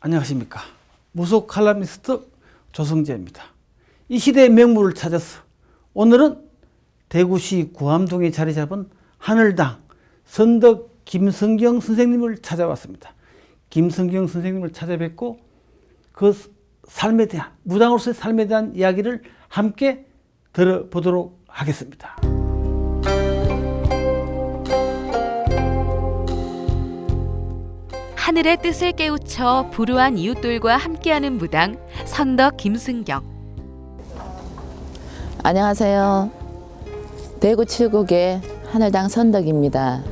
안녕하십니까. 무속 칼럼니스트 조성재입니다. 이 시대의 명물을 찾아서 오늘은 대구시 구암동에 자리 잡은 하늘당 선덕 김성경 선생님을 찾아왔습니다. 김성경 선생님을 찾아뵙고 그 삶에 대한, 무당으로서의 삶에 대한 이야기를 함께 들어보도록 하겠습니다. 하늘의 뜻을 깨우쳐 불우한 이웃들과 함께하는 무당 선덕 김승경. 안녕하세요. 대구 칠곡의 하늘당 선덕입니다.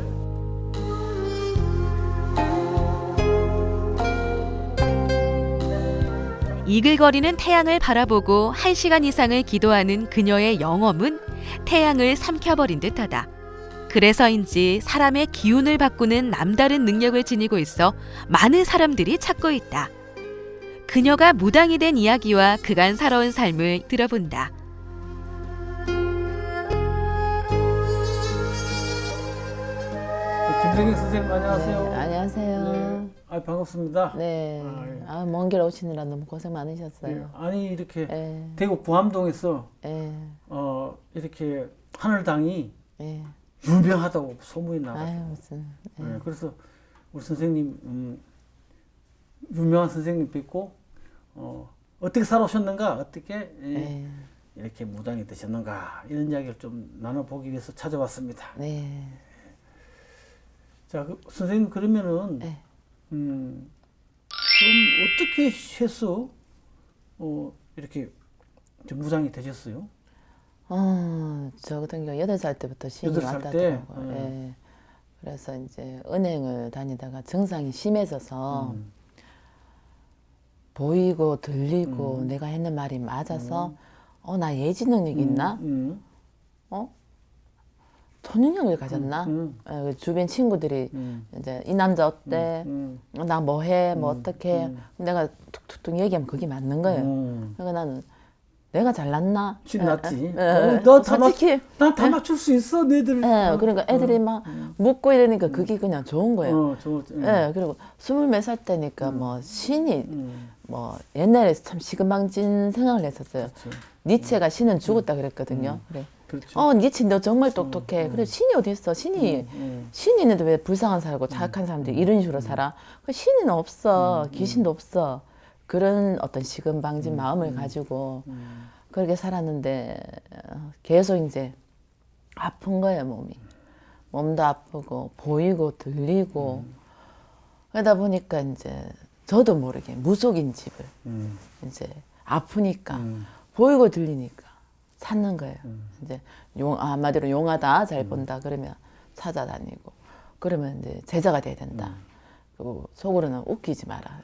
이글거리는 태양을 바라보고 1시간 이상을 기도하는 그녀의 영험은 태양을 삼켜버린 듯하다. 그래서인지 사람의 기운을 바꾸는 남다른 능력을 지니고 있어 많은 사람들이 찾고 있다. 그녀가 무당이 된 이야기와 그간 살아온 삶을 들어본다. 김성경 선생님 안녕하세요. 네, 안녕하세요. 반갑습니다. 네. 먼 길 오시느라 너무 고생 많으셨어요. 아니 이렇게 네. 대구 구암동에서 네. 이렇게 하늘당이 네. 유명하다고 소문이 나가지고 무슨. 네, 그래서 우리 선생님 유명한 선생님 뵙고 어떻게 살아오셨는가, 어떻게 이렇게 무당이 되셨는가, 이런 이야기를 좀 나눠보기 위해서 찾아왔습니다. 네. 자, 선생님 그러면은 네. 처음 어떻게 해서 이렇게 무당이 되셨어요? 저 같은 경우 8살 때부터 신이 8살 왔다더라고요. 때? 예. 그래서 이제 은행을 다니다가 증상이 심해져서 보이고 들리고 내가 했는 말이 맞아서 나 예지 능력이 있나? 초능력을 가졌나? 그 주변 친구들이 이제 이 남자 어때? 나 뭐 해? 뭐 어떻게? 내가 툭툭툭 얘기하면 그게 맞는 거예요. 그러니까 나는 내가 잘났나? 신났지. 솔직히 난 다 맞출 수 있어, 너희들. 그러니까 애들이 막 묻고 이러니까 그게 그냥 좋은 거예요. 그리고 20몇 살 때니까 뭐 신이 뭐 옛날에 참 시금방진 생각을 했었어요. 그렇죠. 니체가 신은 죽었다 그랬거든요. 그래. 그렇죠. 니체 너 정말 똑똑해. 그래 신이 어디 있어? 신이 있는데 왜 불쌍한 사람고 착한 사람들이 이런 식으로 살아? 신은 없어. 귀신도 없어. 그런 어떤 시금방진 마음을 가지고 그렇게 살았는데 계속 이제 아픈 거예요, 몸이. 몸도 아프고 보이고 들리고 그러다 보니까 이제 저도 모르게 무속인 집을 이제 아프니까 보이고 들리니까 찾는 거예요. 이제 한마디로 용하다, 잘 본다 그러면 찾아다니고 그러면 이제 제자가 돼야 된다. 그리고 속으로는 웃기지 마라.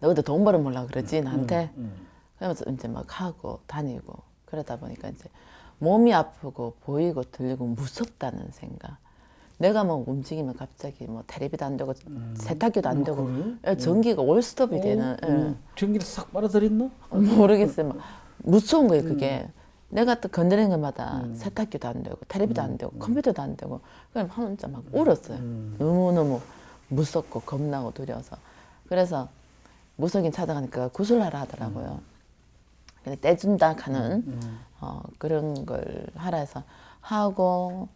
너도 돈 벌어보려고 그러지 나한테. 그러면서 이제 막 하고 다니고 그러다 보니까 이제 몸이 아프고 보이고 들리고 무섭다는 생각. 내가 뭐 움직이면 갑자기 뭐 텔레비도 안 되고 세탁기도 안 되고 전기가 올스톱이 되는. 전기를 싹 빨아들였나? 모르겠어요. 막 무서운 거예요 그게. 내가 또 건드리는 것마다 세탁기도 안 되고 텔레비도 안 되고 컴퓨터도 안 되고 그냥 혼자 막 울었어요. 너무너무 무섭고 겁나고 두려워서. 그래서 무속인 찾아가니까 구슬하라 하더라고요. 근데 떼준다 하는 그런 걸 하라 해서 하고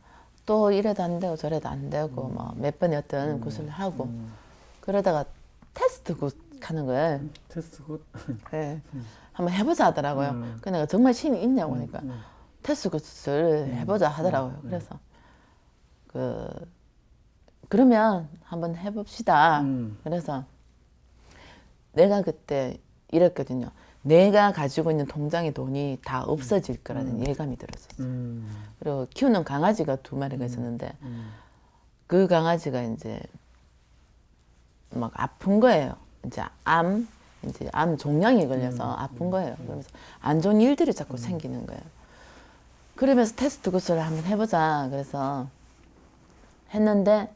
또 이래도 안 되고 저래도 안 되고 뭐 몇 번의 어떤 구슬을 하고 그러다가 테스트 굿 하는 거예요. 테스트 굿. 네. 한번 해보자 하더라고요. 그 내가 정말 신이 있냐고 하니까 테스트 굿을 해보자 하더라고요. 그래서 그러면 한번 해봅시다. 그래서 내가 그때 이랬거든요. 내가 가지고 있는 통장의 돈이 다 없어질 거라는 예감이 들었었어요. 그리고 키우는 강아지가 2마리가 있었는데 그 강아지가 이제 막 아픈 거예요. 이제 암 종양이 걸려서 아픈 거예요. 그러면서 안 좋은 일들이 자꾸 생기는 거예요. 그러면서 테스트 구슬을 한번 해보자. 그래서 했는데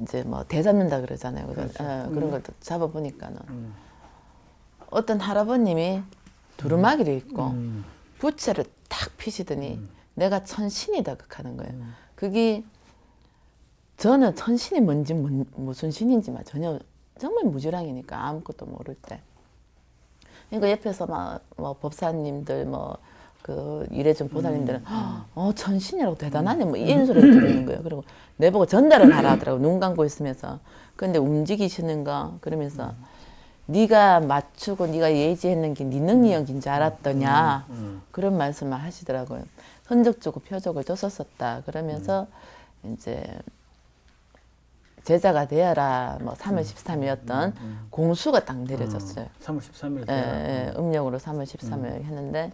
이제 뭐 대잡는다 그러잖아요. 그렇죠. 그런 걸 잡아보니까는 어떤 할아버님이 두루마기를 입고 부채를 탁 피시더니 내가 천신이다 하는 거예요. 그게 저는 천신이 뭔지 무슨 신인지 전혀 정말 무지랑이니까 아무것도 모를 때. 그러니까 옆에서 막 뭐 법사님들 뭐 그 이래준 보살님들은 천신이라고 대단하네 뭐 이런 소리를 들리는 거예요. 그리고 내보고 전달을 하라 하더라고 눈 감고 있으면서. 근데 움직이시는가 그러면서 네가 맞추고 네가 예지했는 게 네 능력인 줄 알았더냐 그런 말씀을 하시더라고요. 흔적주고 표적을 줬었었다. 그러면서 이제 제자가 되어라 뭐 3월 13일이었던 공수가 딱 내려졌어요. 3월 13일. 예, 음력으로 3월 13일 했는데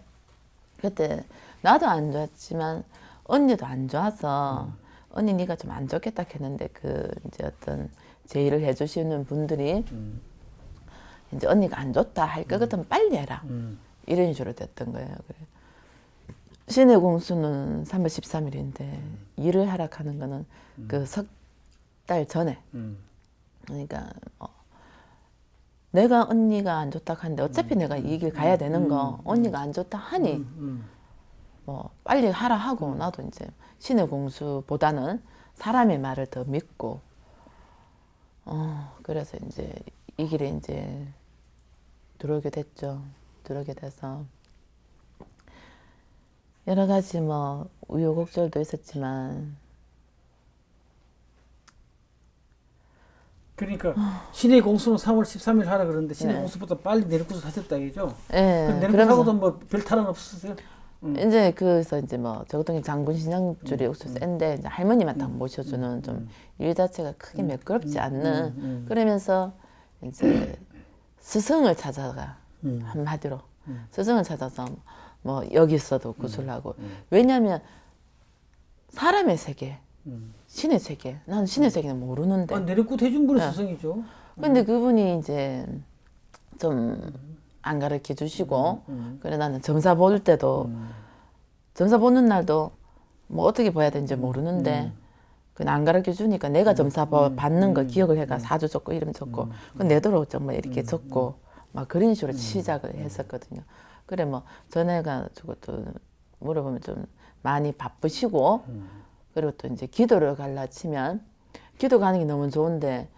그때 나도 안 좋았지만 언니도 안 좋아서 언니 네가 좀 안 좋겠다 했는데 그 이제 어떤 제의를 해주시는 분들이 이제 언니가 안 좋다 할 것 같으면 빨리 해라 이런 식으로 됐던 거예요. 그래. 신의 공수는 3월 13일인데 일을 하락하는 거는 그 석 달 전에 그러니까 내가 언니가 안 좋다 하는데 어차피 내가 이 길 가야 되는 거 언니가 안 좋다 하니 뭐 빨리 하라 하고 나도 이제 신의 공수보다는 사람의 말을 더 믿고 그래서 이제 이 길에 이제 들어오게 됐죠. 들어오게 돼서 여러 가지 뭐 우여곡절도 있었지만 그러니까 신의 공수는 3월 13일 하라 그러는데 신의 공수보다 빨리 내륙구수 하셨다 이죠? 예. 내륙구수하고도 뭐 별 탈은 없었어요? 이제 그래서 이제 뭐 저것도 장군 신앙줄이 옥수 센데 이제 할머니만 딱 모셔주는 좀 일 자체가 크게 매끄럽지 않는 그러면서 이제 스승을 찾아가 한마디로 스승을 찾아서 뭐 여기 있어도 구슬하고 왜냐하면 사람의 세계 신의 세계 나는 신의 세계는 모르는데 내륙구 해준 분이 스승이죠. 근데 그분이 이제 좀 안 가르쳐 주시고 그래 나는 점사 볼 때도 점사 보는 날도 뭐 어떻게 봐야 되는지 모르는데 그냥 안 가르쳐 주니까 내가 점사 받는 거 기억을 해가 사주 적고 이름 적고 그 내도록 정말 이렇게 적고 막 그런 식으로 시작을 했었거든요. 그래 뭐 전에가 저것도 물어보면 좀 많이 바쁘시고 그리고 또 이제 기도를 갈라 치면 기도 가는 게 너무 좋은데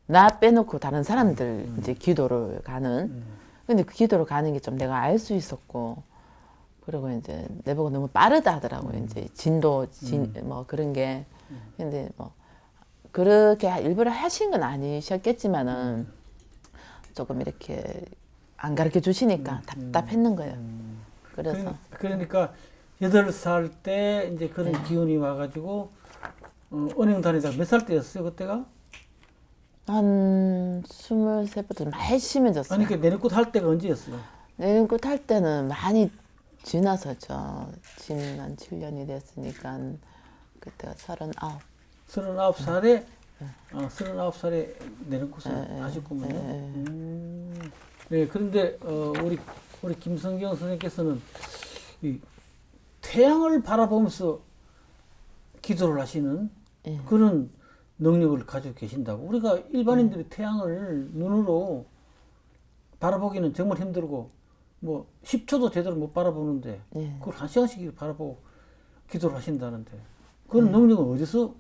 나 빼놓고 다른 사람들 이제 기도를 가는 근데 그 기도를 가는 게 좀 내가 알 수 있었고 그리고 이제 내보고 너무 빠르다 하더라고요. 이제 진도 뭐 그런 게 근데 뭐 그렇게 일부러 하신 건 아니셨겠지만은 조금 이렇게 안 가르쳐 주시니까 답답했는 거예요. 그래서 그러니까 8살 때 이제 그런 기운이 와가지고 은행 다니다가 몇 살 때였어요 그때가? 한 23부터 많이 심해졌어요. 아니 그 내륙굿 할 때가 언제였어요? 내림꽃 할 때는 많이 지나서죠. 지난 7년이 됐으니까 그때가 39. 39살에 39살에 내륙굿을 하셨군요. 네, 그런데 우리 김성경 선생님께서는 이 태양을 바라보면서 기도를 하시는 그런 능력을 가지고 계신다고. 우리가 일반인들이 태양을 눈으로 바라보기는 정말 힘들고 뭐 10초도 제대로 못 바라보는데 그걸 1시간씩 바라보고 기도를 하신다는데 그런 능력은 어디서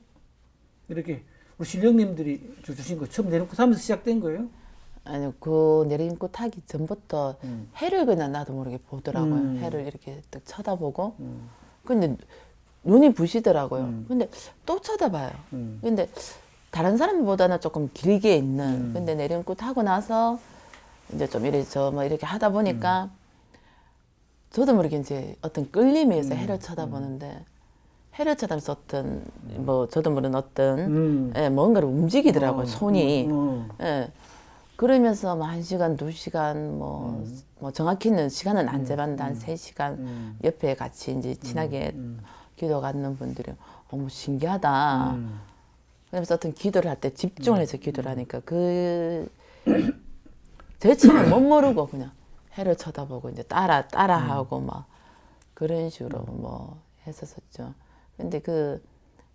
이렇게 우리 신령님들이 주신 거 처음 내림꽃 하면서 시작된 거예요? 아니요, 그 내림꽃 하기 전부터 해를 그냥 나도 모르게 보더라고요. 해를 이렇게 딱 쳐다보고 근데 눈이 부시더라고요. 근데 또 쳐다봐요. 근데 다른 사람보다는 조금 길게 있는. 근데 내림꽃 하고 나서 이제 좀 이래 뭐 이렇게 하다 보니까 저도 모르게 이제 어떤 끌림이 있어요. 해를 쳐다보는데 해를 쳐다보면서 어떤 뭐 저도 모르는 어떤 뭔가를 움직이더라고요. 손이. 예. 그러면서 뭐 1시간, 2시간 뭐 정확히는 시간은 안 재봤는데 한 3시간 옆에 같이 이제 친하게 기도 갖는 분들이 어머 신기하다. 그러면서 어떤 기도를 할 때 집중을 해서 기도를 하니까 그 대체는 못 모르고 그냥 해를 쳐다보고 이제 따라하고 막 그런 식으로 뭐 했었었죠. 근데 그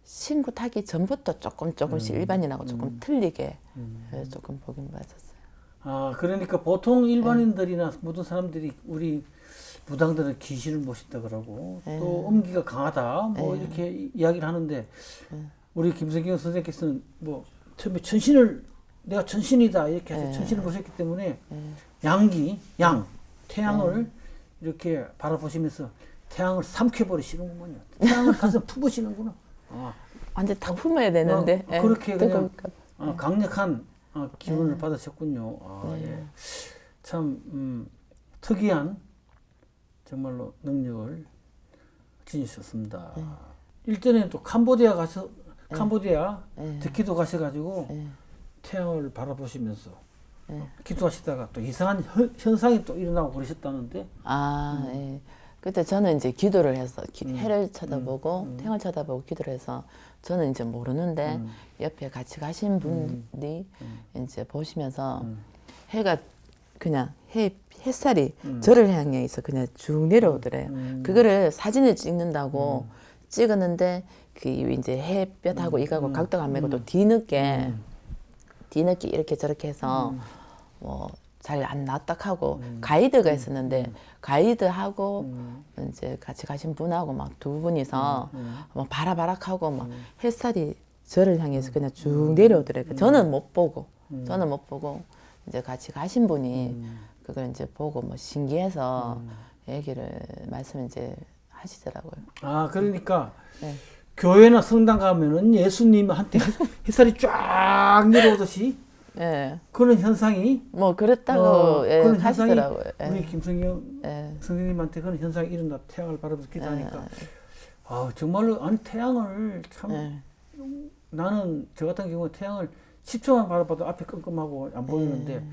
신고 타기 전부터 조금씩 일반인하고 조금 틀리게 조금 보긴 봤었어요. 아, 그러니까 보통 일반인들이나 모든 사람들이 우리 무당들은 귀신을 모신다 그러고 또 음기가 강하다 뭐 이렇게 이야기를 하는데 우리 김성경 선생님께서는 뭐 처음에 천신을 내가 천신이다 이렇게 해서 예. 천신을 보셨기 때문에 예. 양기, 태양을 이렇게 바라보시면서 태양을 삼켜버리시는구먼요. 태양을 가서 품으시는구나. 완전 다 품어야 되는데. 예. 그렇게 그냥 뜨거울까. 강력한 기운을 받으셨군요. 예. 참 특이한 정말로 능력을 지니셨습니다. 일전에 또 캄보디아 득기도 가셔가지고 태양을 바라보시면서 기도하시다가 또 이상한 현상이 또 일어나고 그러셨다는데. 예. 그때 저는 이제 기도를 해서 해를 쳐다보고 태양을 쳐다보고 기도를 해서 저는 이제 모르는데 옆에 같이 가신 분들이 이제 보시면서 해가 그냥 햇살이 저를 향해 있어 그냥 쭉 내려오더래요. 그거를 사진을 찍는다고 찍었는데 그 이제 햇볕하고 이거하고 각도가 안 맞고 또 뒤늦게 이렇게 저렇게 해서 뭐 잘 안 나왔다 하고 가이드가 있었는데 가이드하고 이제 같이 가신 분하고 막 두 분이서 막 바라바락하고 막 햇살이 저를 향해서 그냥 쭉 내려오더래요. 저는 못 보고 이제 같이 가신 분이 그걸 이제 보고 뭐 신기해서 말씀 이제 하시더라고요. 그러니까 네. 교회나 성당 가면은 예수님한테 햇살이 쫙 내려오듯이 예. 그런 현상이 뭐 그랬다고 그런 현상이 하시더라고요. 우리 김성경 선생님한테 그런 현상이 일어나 태양을 바라보면서 기도하니까 정말로 태양을 참 나는 저 같은 경우는 태양을 10초만 바라봐도 앞이 끔끔하고 안 보이는데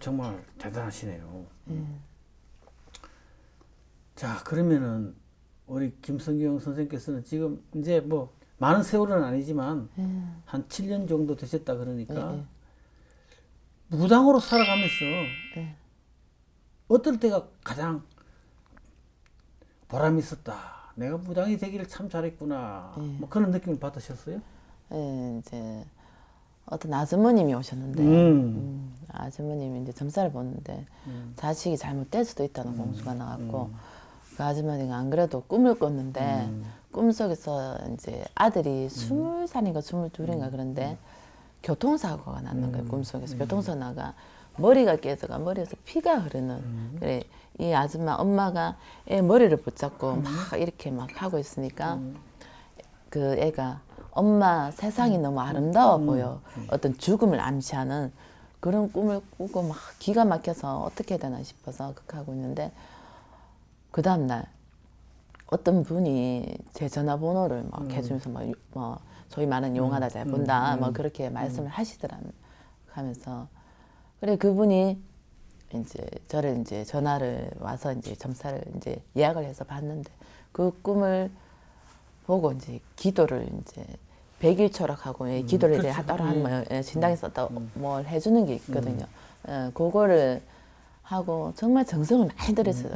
정말 대단하시네요. 자, 그러면은 우리 김성경 선생님께서는 지금 이제 뭐 많은 세월은 아니지만 한 7년 정도 되셨다 그러니까 무당으로 살아가면서 어떨 때가 가장 보람이 있었다. 내가 무당이 되기를 참 잘했구나. 뭐 그런 느낌을 받으셨어요? 이제 어떤 아주머님이 오셨는데 아주머님이 이제 점사를 보는데 자식이 잘못될 수도 있다는 공수가 나왔고 그 아주머니가 안 그래도 꿈을 꿨는데 꿈속에서 이제 아들이 20살인가 22인가 그런데 교통사고가 났는 거예요. 꿈속에서 교통사고가 머리가 깨져가 머리에서 피가 흐르는 그래 이 아줌마 엄마가 애 머리를 붙잡고 막 이렇게 막 하고 있으니까 그 애가 엄마 세상이 너무 아름다워 보여 어떤 죽음을 암시하는 그런 꿈을 꾸고 막 기가 막혀서 어떻게 해야 되나 싶어서 그렇게 하고 있는데 그 다음날 어떤 분이 제 전화번호를 막 해주면서 뭐 소위 말하는 용하다 잘 본다 뭐 그렇게 말씀을 하시더라 하면서 그래 그분이 이제 저를 이제 전화를 와서 이제 점사를 이제 예약을 해서 봤는데 그 꿈을 보고 이제 기도를 이제 100일 초락하고 기도를 따로 한 신당에서 또 뭘 해주는 게 있거든요. 그거를 하고 정말 정성을 많이 들였어요.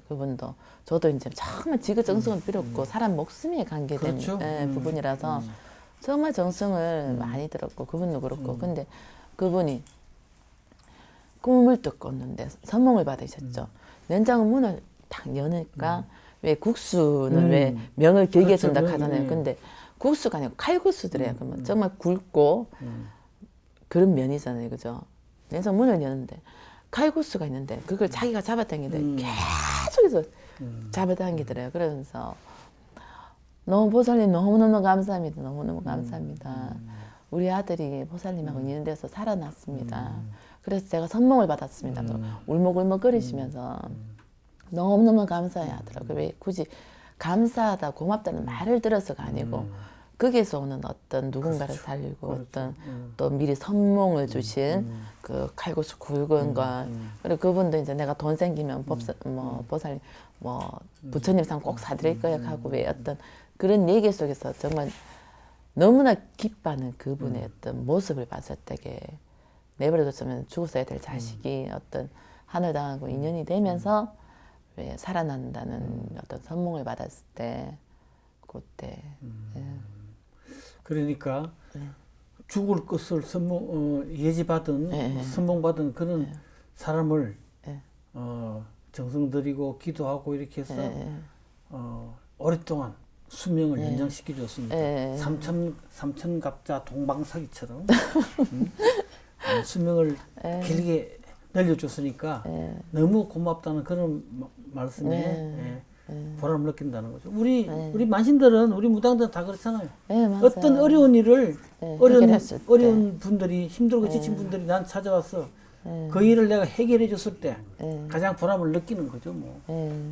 그분도 저도 이제 정말 지극정성은 필요 없고 사람 목숨에 관계된 그렇죠. 부분이라서 정말 정성을 많이 들었고 그분도 그렇고 근데 그분이 꿈을 또 꿨는데 선몽을 받으셨죠. 냉장고 문을 딱 여니까 왜 국수는 왜 명을 길게 그렇죠. 준다 하잖아요. 근데 국수가 아니고 칼국수더래요. 그러면 정말 굵고 그런 면이잖아요. 그죠? 냉장고 문을 여는데 칼국수가 있는데 그걸 자기가 잡아당기는데 계속해서 잡아당기더래요. 그러면서 너무 보살님 너무너무 감사합니다. 너무너무 감사합니다. 우리 아들이 보살님하고 있는 데서 살아났습니다. 그래서 제가 선몽을 받았습니다. 울먹울먹거리시면서 너무너무 감사해 하더라고요. 왜 굳이 감사하다 고맙다는 말을 들어서가 아니고 거기에서 오는 어떤 누군가를 살리고 어떤 또 미리 선몽을 주신 그 칼국수 굵은 거 그리고 그분도 이제 내가 돈 생기면 보살님 뭐 부처님상 꼭 사드릴 거야 하고 왜 어떤 그런 얘기 속에서 정말 너무나 기뻐하는 그분의 어떤 모습을 봤을 때게 내버려뒀으면 죽었어야 될 자식이 어떤 하늘당하고 인연이 되면서 왜 살아난다는 어떤 선몽을 받았을 때 그때 그러니까 죽을 것을 예지받은 선몽받은 그런 사람을 정성 들이고 기도하고 이렇게 해서 오랫동안 수명을 연장시켜 줬습니다. 삼천갑자 동방사기처럼 수명을 예. 길게 늘려줬으니까 예. 너무 고맙다는 그런 말씀에 네. 보람을 느낀다는 거죠. 우리 만신들은 우리 무당들은 다 그렇잖아요. 네, 맞아요. 어떤 어려운 일을 네, 어려운 해결했을 때. 어려운 분들이 힘들고 지친 분들이 난 찾아왔어. 그 일을 내가 해결해 줬을 때 가장 보람을 느끼는 거죠. 뭐.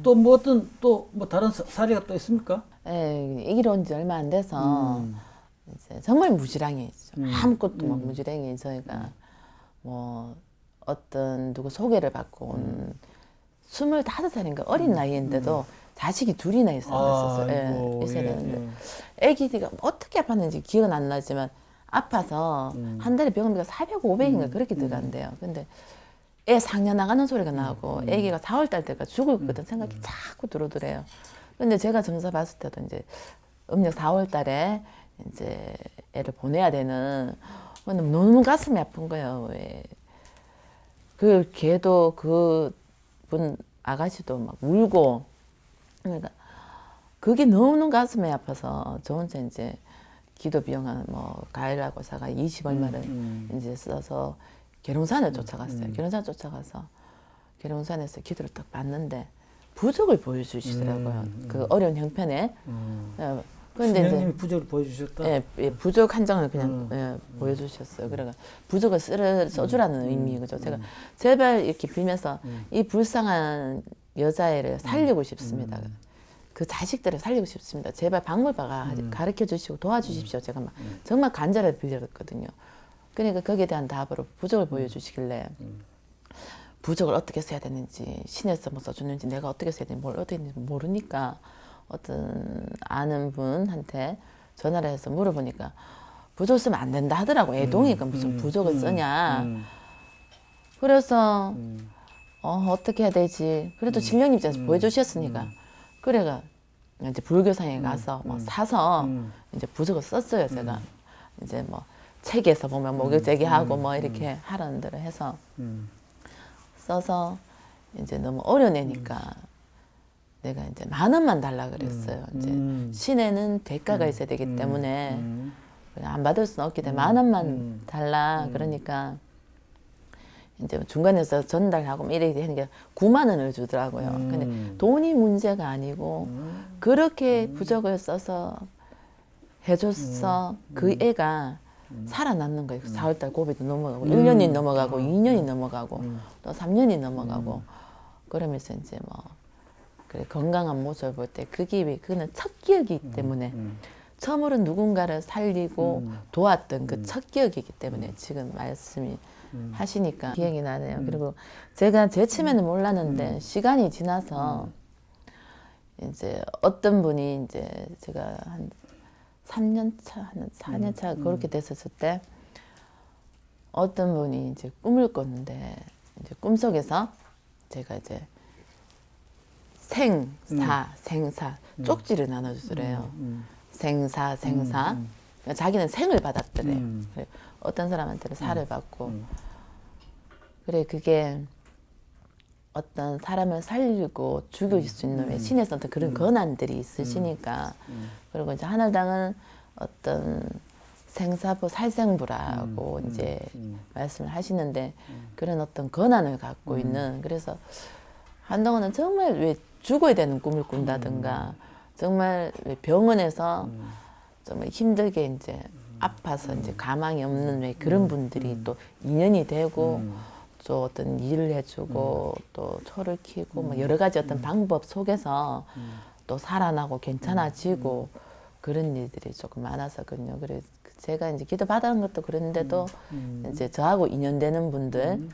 또 뭐 어떤 또 뭐 다른 사례가 또 있습니까? 예, 이 길 온 지 얼마 안 돼서 이제 정말 무지랑이 아무것도 못 무지랑이 저희가 뭐 어떤 누구 소개를 받고 온 25살인가 어린 나이인데도 자식이 둘이나 있었어요. 아이고, 예, 있어야 예, 되는데 애기가 어떻게 아팠는지 기억은 안 나지만 아파서 한 달에 병원비가 400, 500인가 그렇게 들어간대요. 근데 애 상녀 나가는 소리가 나고 애기가 4월 달 때가 죽을 것 같은 생각이 자꾸 들어오더래요. 근데 제가 점사 봤을 때도 이제 음력 4월 달에 이제 애를 보내야 되는 너무 가슴이 아픈 거예요. 왜. 그 걔도 그분 아가씨도 막 울고 그러니까 그게 너무 가슴이 아파서 저 혼자 이제 기도 비용 뭐 가일하고 사가 20 얼마를 이제 써서 계룡산을 쫓아갔어요. 계룡산 쫓아가서 계룡산에서 기도를 딱 봤는데 부적을 보여주시더라고요. 그 어려운 형편에. 그런데 선생님이 부적을 보여주셨다. 예, 부적 한 장을 그냥 보여주셨어요. 그래가 부적을 써주라는 의미 그죠. 제가 제발 이렇게 빌면서 이 불쌍한 여자애를 살리고 싶습니다. 그 자식들을 살리고 싶습니다. 제발 박물바가 가르쳐 주시고 도와주십시오. 제가 막 정말 간절하게 빌렸거든요. 그러니까 거기에 대한 답으로 부적을 보여주시길래 부적을 어떻게 써야 되는지 신에서 뭐 써주는지 내가 어떻게 써야 되는지 뭘 어떻게 했는지 모르니까 어떤 아는 분한테 전화를 해서 물어보니까 부적 쓰면 안 된다 하더라고. 애동이가 무슨 부적을 쓰냐. 그래서 어떻게 해야 되지. 그래도 진령님 입장에서 보여주셨으니까 그래가 이제 불교상에 가서 뭐 사서 이제 부적을 썼어요. 제가 이제 뭐 책에서 보면 목욕제기하고 뭐 이렇게 하라는 대로 해서 써서 이제 너무 어려운 애니까 내가 이제 10,000원만 달라 그랬어요. 이제 신에는 대가가 있어야 되기 때문에 안 받을 수는 없기 때문에 10,000원만 달라. 그러니까 이제 중간에서 전달하고 이렇게 하는 게 90,000원을 주더라고요. 근데 돈이 문제가 아니고 그렇게 부적을 써서 해줬어. 그 애가 살아남는 거예요. 4월달 고비도 넘어가고 1년이 넘어가고 2년이 넘어가고 또 3년이 넘어가고 그러면서 이제 뭐 그래 건강한 모습을 볼 때 그게 왜 그는 첫 기억이기 때문에 처음으로 누군가를 살리고 도왔던 그 첫 기억이기 때문에 지금 말씀이 하시니까 기억이 나네요. 그리고 제가 제 처음에는 몰랐는데 시간이 지나서 이제 어떤 분이 이제 제가 한 3년 차, 한 4년 차 그렇게 됐었을 때 어떤 분이 이제 꿈을 꿨는데 이제 꿈속에서 제가 이제 생사 쪽지를 나눠주더래요. 생사 자기는 생을 받았더래요. 그래, 어떤 사람한테는 사를 받고 그래 그게 어떤 사람을 살리고 죽일 수 있는 왜 신에서 어떤 그런 권한들이 있으시니까 그리고 이제 하늘당은 어떤 생사부 살생부라고 이제 말씀을 하시는데 그런 어떤 권한을 갖고 있는 그래서 한동안은 정말 왜 죽어야 되는 꿈을 꾼다든가 정말 왜 병원에서 정말 힘들게 이제 아파서 이제 가망이 없는 왜 그런 분들이 또 인연이 되고 또 어떤 일을 해주고 또 초를 키우고 뭐 여러 가지 어떤 방법 속에서 또 살아나고 괜찮아지고 그런 일들이 조금 많았었거든요. 그래서 제가 이제 기도 받은 것도 그랬는데도 이제 저하고 인연되는 분들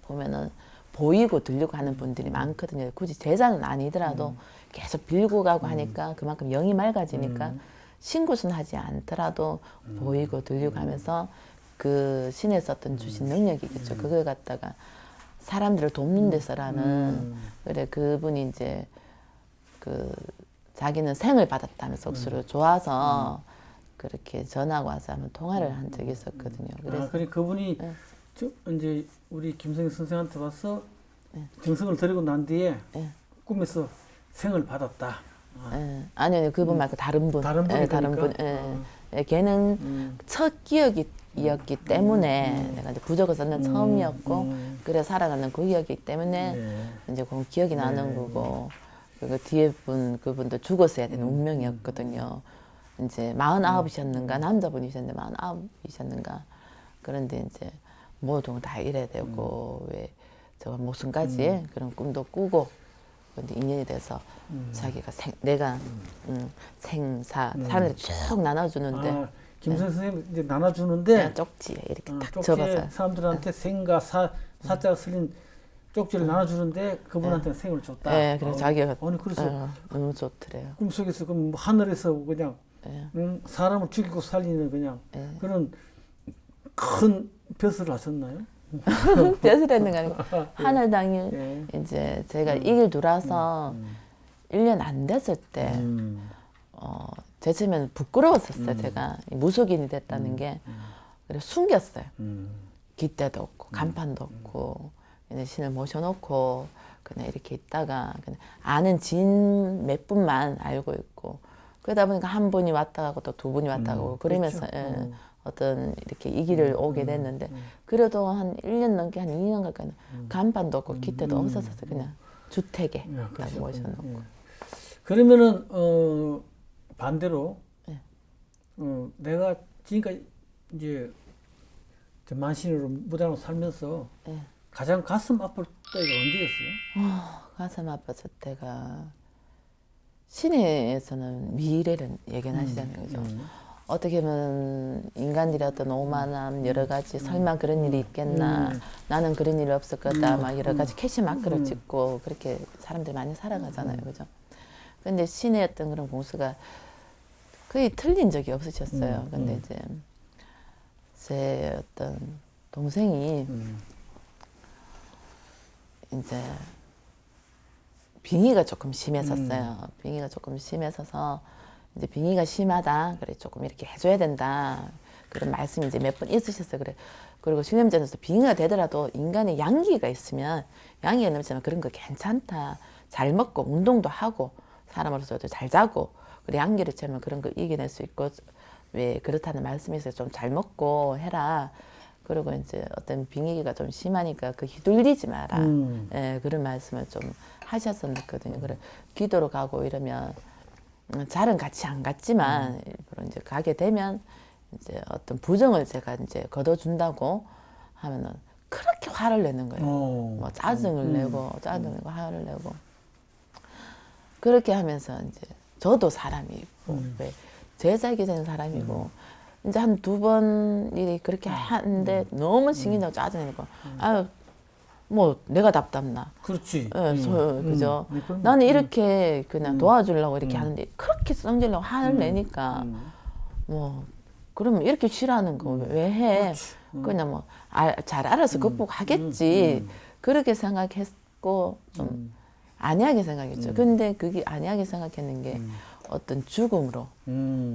보면은 보이고 들리고 하는 분들이 많거든요. 굳이 제자는 아니더라도 계속 빌고 가고 하니까 그만큼 영이 맑아지니까 신고는 하지 않더라도 보이고 들리고 하면서 그 신에서 어떤 주신 능력이겠죠. 그걸 갖다가 사람들을 돕는 데서라는 그래 그분이 이제 그 자기는 생을 받았다면서 억수로 좋아서 그렇게 전화가 와서 한번 통화를 한 적이 있었거든요. 그래서 그래 그분이 이제 우리 김성희 선생한테 와서 정성을 들이고 난 뒤에 꿈에서 생을 받았다. 아니요, 그분 말고 다른 분. 다른 분이 다른 분. 걔는 첫 기억이 이었기 때문에 내가 이제 부적을 썼는 처음이었고 그래 살아가는 그 기억이기 때문에 네. 이제 그 기억이 나는 거고 그리고 뒤에 그분도 죽었어야 되는 운명이었거든요. 이제 49이셨는가 남자분이셨는데 49이셨는가 그런데 이제 모두 다 이래야 되고 왜 저 목숨까지 그런 꿈도 꾸고 근데 인연이 돼서 자기가 내가 생사 사람들 쭉 나눠주는데 아, 김선 선생님 이제 나눠주는데 쪽지에 이렇게 딱 쪽지에 접어서 사람들한테 생과 사자가 쓸린 쪽지를 나눠주는데 그분한테 생을 줬다. 네, 그래서 자기가 아니 그래서 너무 좋더래요. 꿈속에서 그럼 뭐 하늘에서 그냥 네. 사람을 죽이고 살리는 그냥 네. 그런 큰 벼슬을 하셨나요? 벼슬 했는 거 아니고 하늘 당일 예. 이제 제가 이 길 돌아서 1년 안 됐을 때 제 처음에는 부끄러웠었어요. 제가 무속인이 됐다는 게 그래서 숨겼어요. 깃대도 없고 간판도 없고 그냥 신을 모셔놓고 그냥 이렇게 있다가 그냥 아는 지인 몇 분만 알고 있고 그러다 보니까 한 분이 왔다 가고 또 두 분이 왔다 가고 그러면서 그렇죠. 예, 어떤 이렇게 이 길을 오게 됐는데 그래도 한 1년 넘게 한 2년 가까이 간판도 없고 깃대도 없었어요. 그냥 주택에 예, 딱 그렇죠. 모셔놓고 예. 그러면은 반대로 예. 내가 지금까지 이제 저 만신으로 무당으로 살면서 예. 가장 가슴 아플 때가 언제였어요? 가슴 아팠을 때가 신에서는 미래를 예견하시잖아요. 그죠? 어떻게 보면 인간들의 어떤 오만함 여러 가지 설마 그런 일이 있겠나 나는 그런 일이 없을 거다 막 여러 가지 캐시 마크를 찍고 그렇게 사람들이 많이 살아가잖아요. 그죠? 근데 신의 어떤 그런 공수가 거의 틀린 적이 없으셨어요. 근데 이제 제 어떤 동생이 이제 빙의가 조금 심했었어요. 빙의가 조금 심했어서 이제 빙의가 심하다. 그래 조금 이렇게 해줘야 된다. 그런 말씀이 이제 몇 번 있으셨어요. 그래 그리고 신념전에서 빙의가 되더라도 인간의 양기가 있으면 양기가 넘치면 그런 거 괜찮다. 잘 먹고 운동도 하고 사람으로서도 잘 자고 그래 양기를 채우면 그런 거 이겨낼 수 있고 왜 그렇다는 말씀이 있어요. 좀 잘 먹고 해라. 그리고 이제 어떤 빙의가 좀 심하니까 그 휘둘리지 마라. 예, 그런 말씀을 좀 하셨었거든요. 그래 기도로 가고 이러면 잘은 같이 안 갔지만 일부러 이제 가게 되면 이제 어떤 부정을 제가 이제 걷어준다고 하면은 그렇게 화를 내는 거예요. 뭐 짜증을 내고 화를 내고 그렇게 하면서 이제 저도 사람이고 왜 제자이게 된 사람이고 이제 한 두 번 일이 그렇게 하는데 너무 신이 나고 짜증이 나고 아유 뭐 내가 답답나. 그렇지. 예, 그죠. 그럼, 나는 이렇게 그냥 도와주려고 이렇게 하는데 그렇게 성질내고 화를 내니까 뭐 그러면 이렇게 싫어하는 거 왜 해? 그냥 뭐 잘 알아서 극복하겠지. 그렇게 생각했고 좀 안이하게 생각했죠. 근데 그게 안이하게 생각했는 게 어떤 죽음으로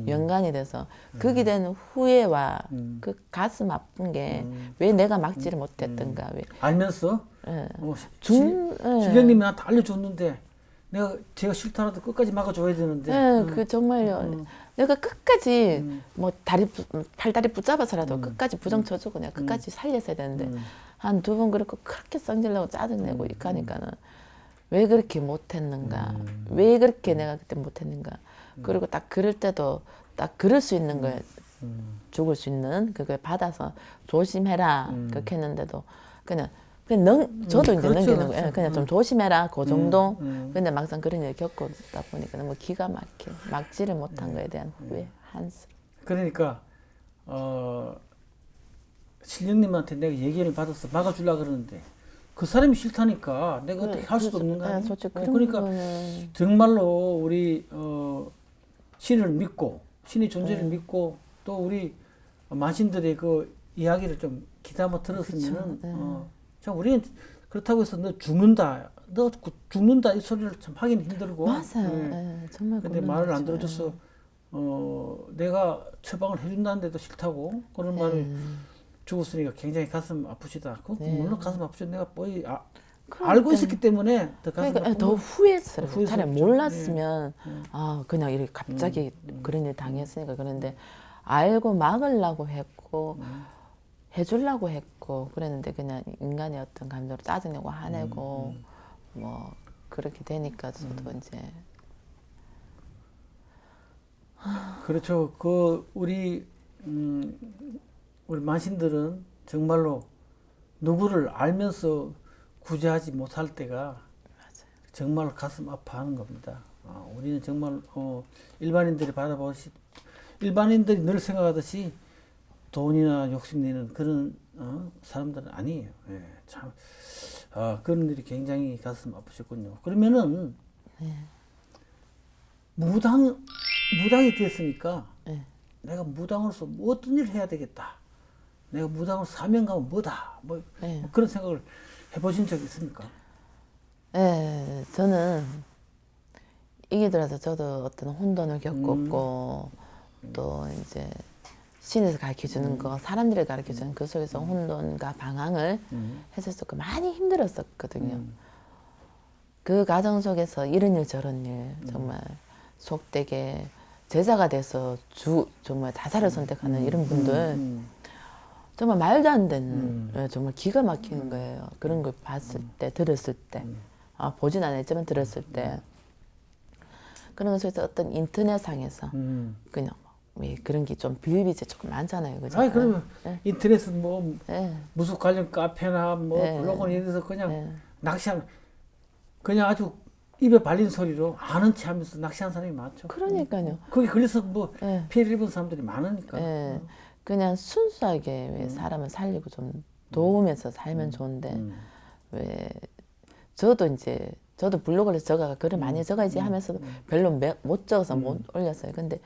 연관이 돼서 그게 된 후회와 그 가슴 아픈 게 왜 내가 막지를 못했던가 왜 알면서 예. 예. 실령님이 나한테 알려줬는데 제가 싫다라도 끝까지 막아줘야 되는데 예, 그 정말요. 내가 끝까지 뭐 팔다리 붙잡아서라도 끝까지 부정 쳐주고 내가 끝까지 살렸어야 되는데 한 두 번 그렇고 그렇게 성질내고 짜증내고 이렇게 하니까는 왜 그렇게 못했는가? 왜 그렇게 내가 그때 못했는가? 그리고 딱 그럴 때도 딱 그럴 수 있는 거에 죽을 수 있는 그걸 받아서 조심해라 그렇게 했는데도 그냥 저도 이제 그렇죠, 넘기는 그렇죠. 거예요. 그냥 좀 조심해라 그 정도. 근데 막상 그런 일을 겪다 보니까 너무 기가 막혀 막지를 못한 거에 대한 후회 한스. 그러니까 실령님한테 내가 얘기를 받아서 막아주려고 그러는데 그 사람이 싫다니까 내가 어떻게 할 수도 없는 거 아니에요? 솔직히 그런 그러니까 거는 정말로 우리 신을 믿고 신의 존재를 믿고 또 우리 만신들의 그 이야기를 좀 귀담아 들었으면은 참 우리는 그렇다고 해서 너 죽는다 이 소리를 참 하기는 힘들고 맞아요. 예, 정말 근데 말을 안 들어줘서 내가 처방을 해준다는데도 싫다고 그런 말을 죽었으니까 굉장히 가슴 아프시다. 물론 가슴 아프죠. 내가 알고 있었기 때문에 더 가슴 그러니까 더 후회스러워. 차라리 몰랐으면 그냥 이렇게 갑자기 그런 일 당했으니까 그런데 알고 막으려고 했고 해주려고 했고 그랬는데 그냥 인간의 어떤 감정으로 짜증내고 화내고 뭐 그렇게 되니까 저도 이제 그렇죠. 우리 만신들은 정말로 누구를 알면서 구제하지 못할 때가 정말 가슴 아파하는 겁니다. 우리는 정말 일반인들이 일반인들이 늘 생각하듯이 돈이나 욕심내는 그런 사람들은 아니에요. 예, 참 그런 일이 굉장히 가슴 아프셨군요. 그러면은 무당이 됐으니까 내가 무당으로서 어떤 일을 해야 되겠다. 내가 무당으로 사명감은 뭐다. 뭐 그런 생각을 해보신 적 있습니까? 예, 저는 이게 들어서 저도 어떤 혼돈을 겪었고 또 이제 신에서 가르쳐주는 거, 사람들이 가르쳐주는 그 속에서 혼돈과 방황을 했었고 많이 힘들었었거든요. 그 과정 속에서 이런 일 저런 일 정말 속되게 제자가 돼서 정말 자살을 선택하는 이런 분들 정말 말도 안 되는 정말 기가 막히는 거예요. 그런 걸 봤을 때, 들었을 때, 보진 않았지만 들었을 때 그런 것에서 어떤 인터넷상에서 그냥 왜 그런 게 좀 비일비재 조금 많잖아요, 그죠? 아니 그러면 인터넷은 뭐 네. 무슨 관련 카페나 뭐 블로그나 이런 데서 그냥 낚시하는 그냥 아주 입에 발린 소리로 아는 체 하면서 낚시하는 사람이 많죠. 그러니까요. 거기 걸려서 뭐 피해를 입은 사람들이 많으니까. 그냥 순수하게 왜 사람을 살리고 좀 도우면서 살면 좋은데 왜 저도 블로그를 글을 많이 적어야지 하면서도 별로 못 적어서 못 올렸어요. 근데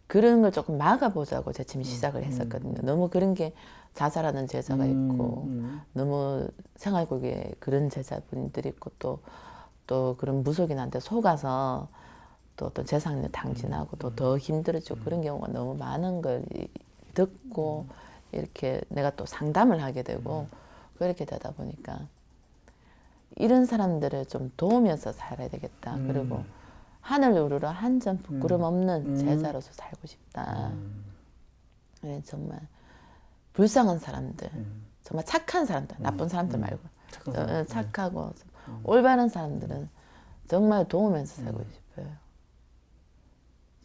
그런 걸 조금 막아보자고 제침이 시작을 했었거든요. 너무 그런 게 자살하는 제자가 있고 너무 생활고기에 그런 제자분들이 있고 또 그런 무속인한테 속아서 또 어떤 재산을 탕진하고 또 더 힘들어지고 그런 경우가 너무 많은 걸 듣고 이렇게 내가 또 상담을 하게 되고 그렇게 되다 보니까 이런 사람들을 좀 도우면서 살아야 되겠다. 그리고 하늘 우러러 한 점 부끄럼 없는 제자로서 살고 싶다. 네, 정말 불쌍한 사람들, 정말 착한 사람들, 나쁜 사람들 말고 착하고 올바른 사람들은 정말 도우면서 살고 싶어요.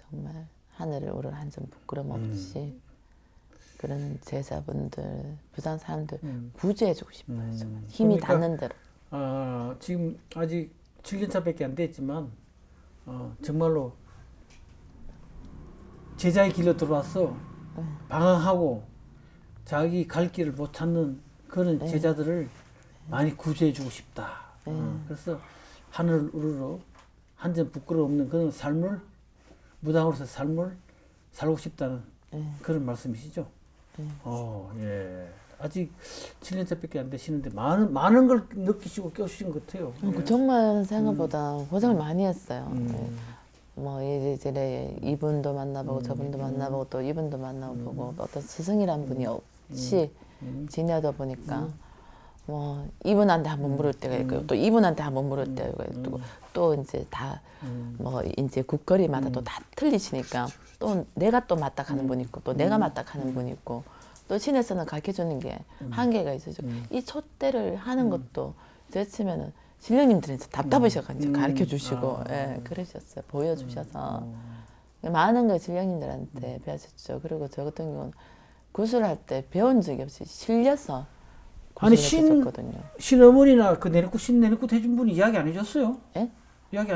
정말 하늘을 우러러 한 점 부끄럼 없이 그런 제자분들, 부산 사람들 구제해주고 싶어요. 정말 힘이 그러니까, 닿는 대로. 지금 아직 7년차밖에 안 됐지만 정말로 제자의 길로 들어와서 방황하고 자기 갈 길을 못 찾는 그런 제자들을 많이 구제해주고 싶다. 그래서 하늘 우러러 한 점 부끄러움 없는 그런 삶을 무당으로서 삶을 살고 싶다는 그런 말씀이시죠? 예. 아직 7년차밖에 안 되시는데 많은 걸 느끼시고 깨우치신 것 같아요. 정말 생각보다 고생을 많이 했어요. 뭐 이래저래 이분도 만나보고 저분도 만나보고 또 이분도 만나보고 또 어떤 스승이란 분이 없이 지내다 보니까 뭐 이분한테 한번 물을 때가 있고 또 이분한테 한번 물을 때가 있고 또 이제 다 뭐 이제 국거리마다 또 다 틀리시니까 또 내가 또 맞다 가는 분 있고 또 내가 맞다 가는 분 있고 또 신에서는 가르쳐 주는 게 한계가 있어요. 이 촛대를 하는 것도 제치면은 신령님들이 답답하셔가지고 가르쳐 주시고 그러셨어요. 보여주셔서 많은 걸 신령님들한테 배웠죠. 그리고 저 같은 경우는 구슬할 때 배운 적이 없이 실려서 아니 구슬을 했었거든요. 신어머니나 그 내리꽃 해준 분이 이야기 안 해줬어요? 예? 이야기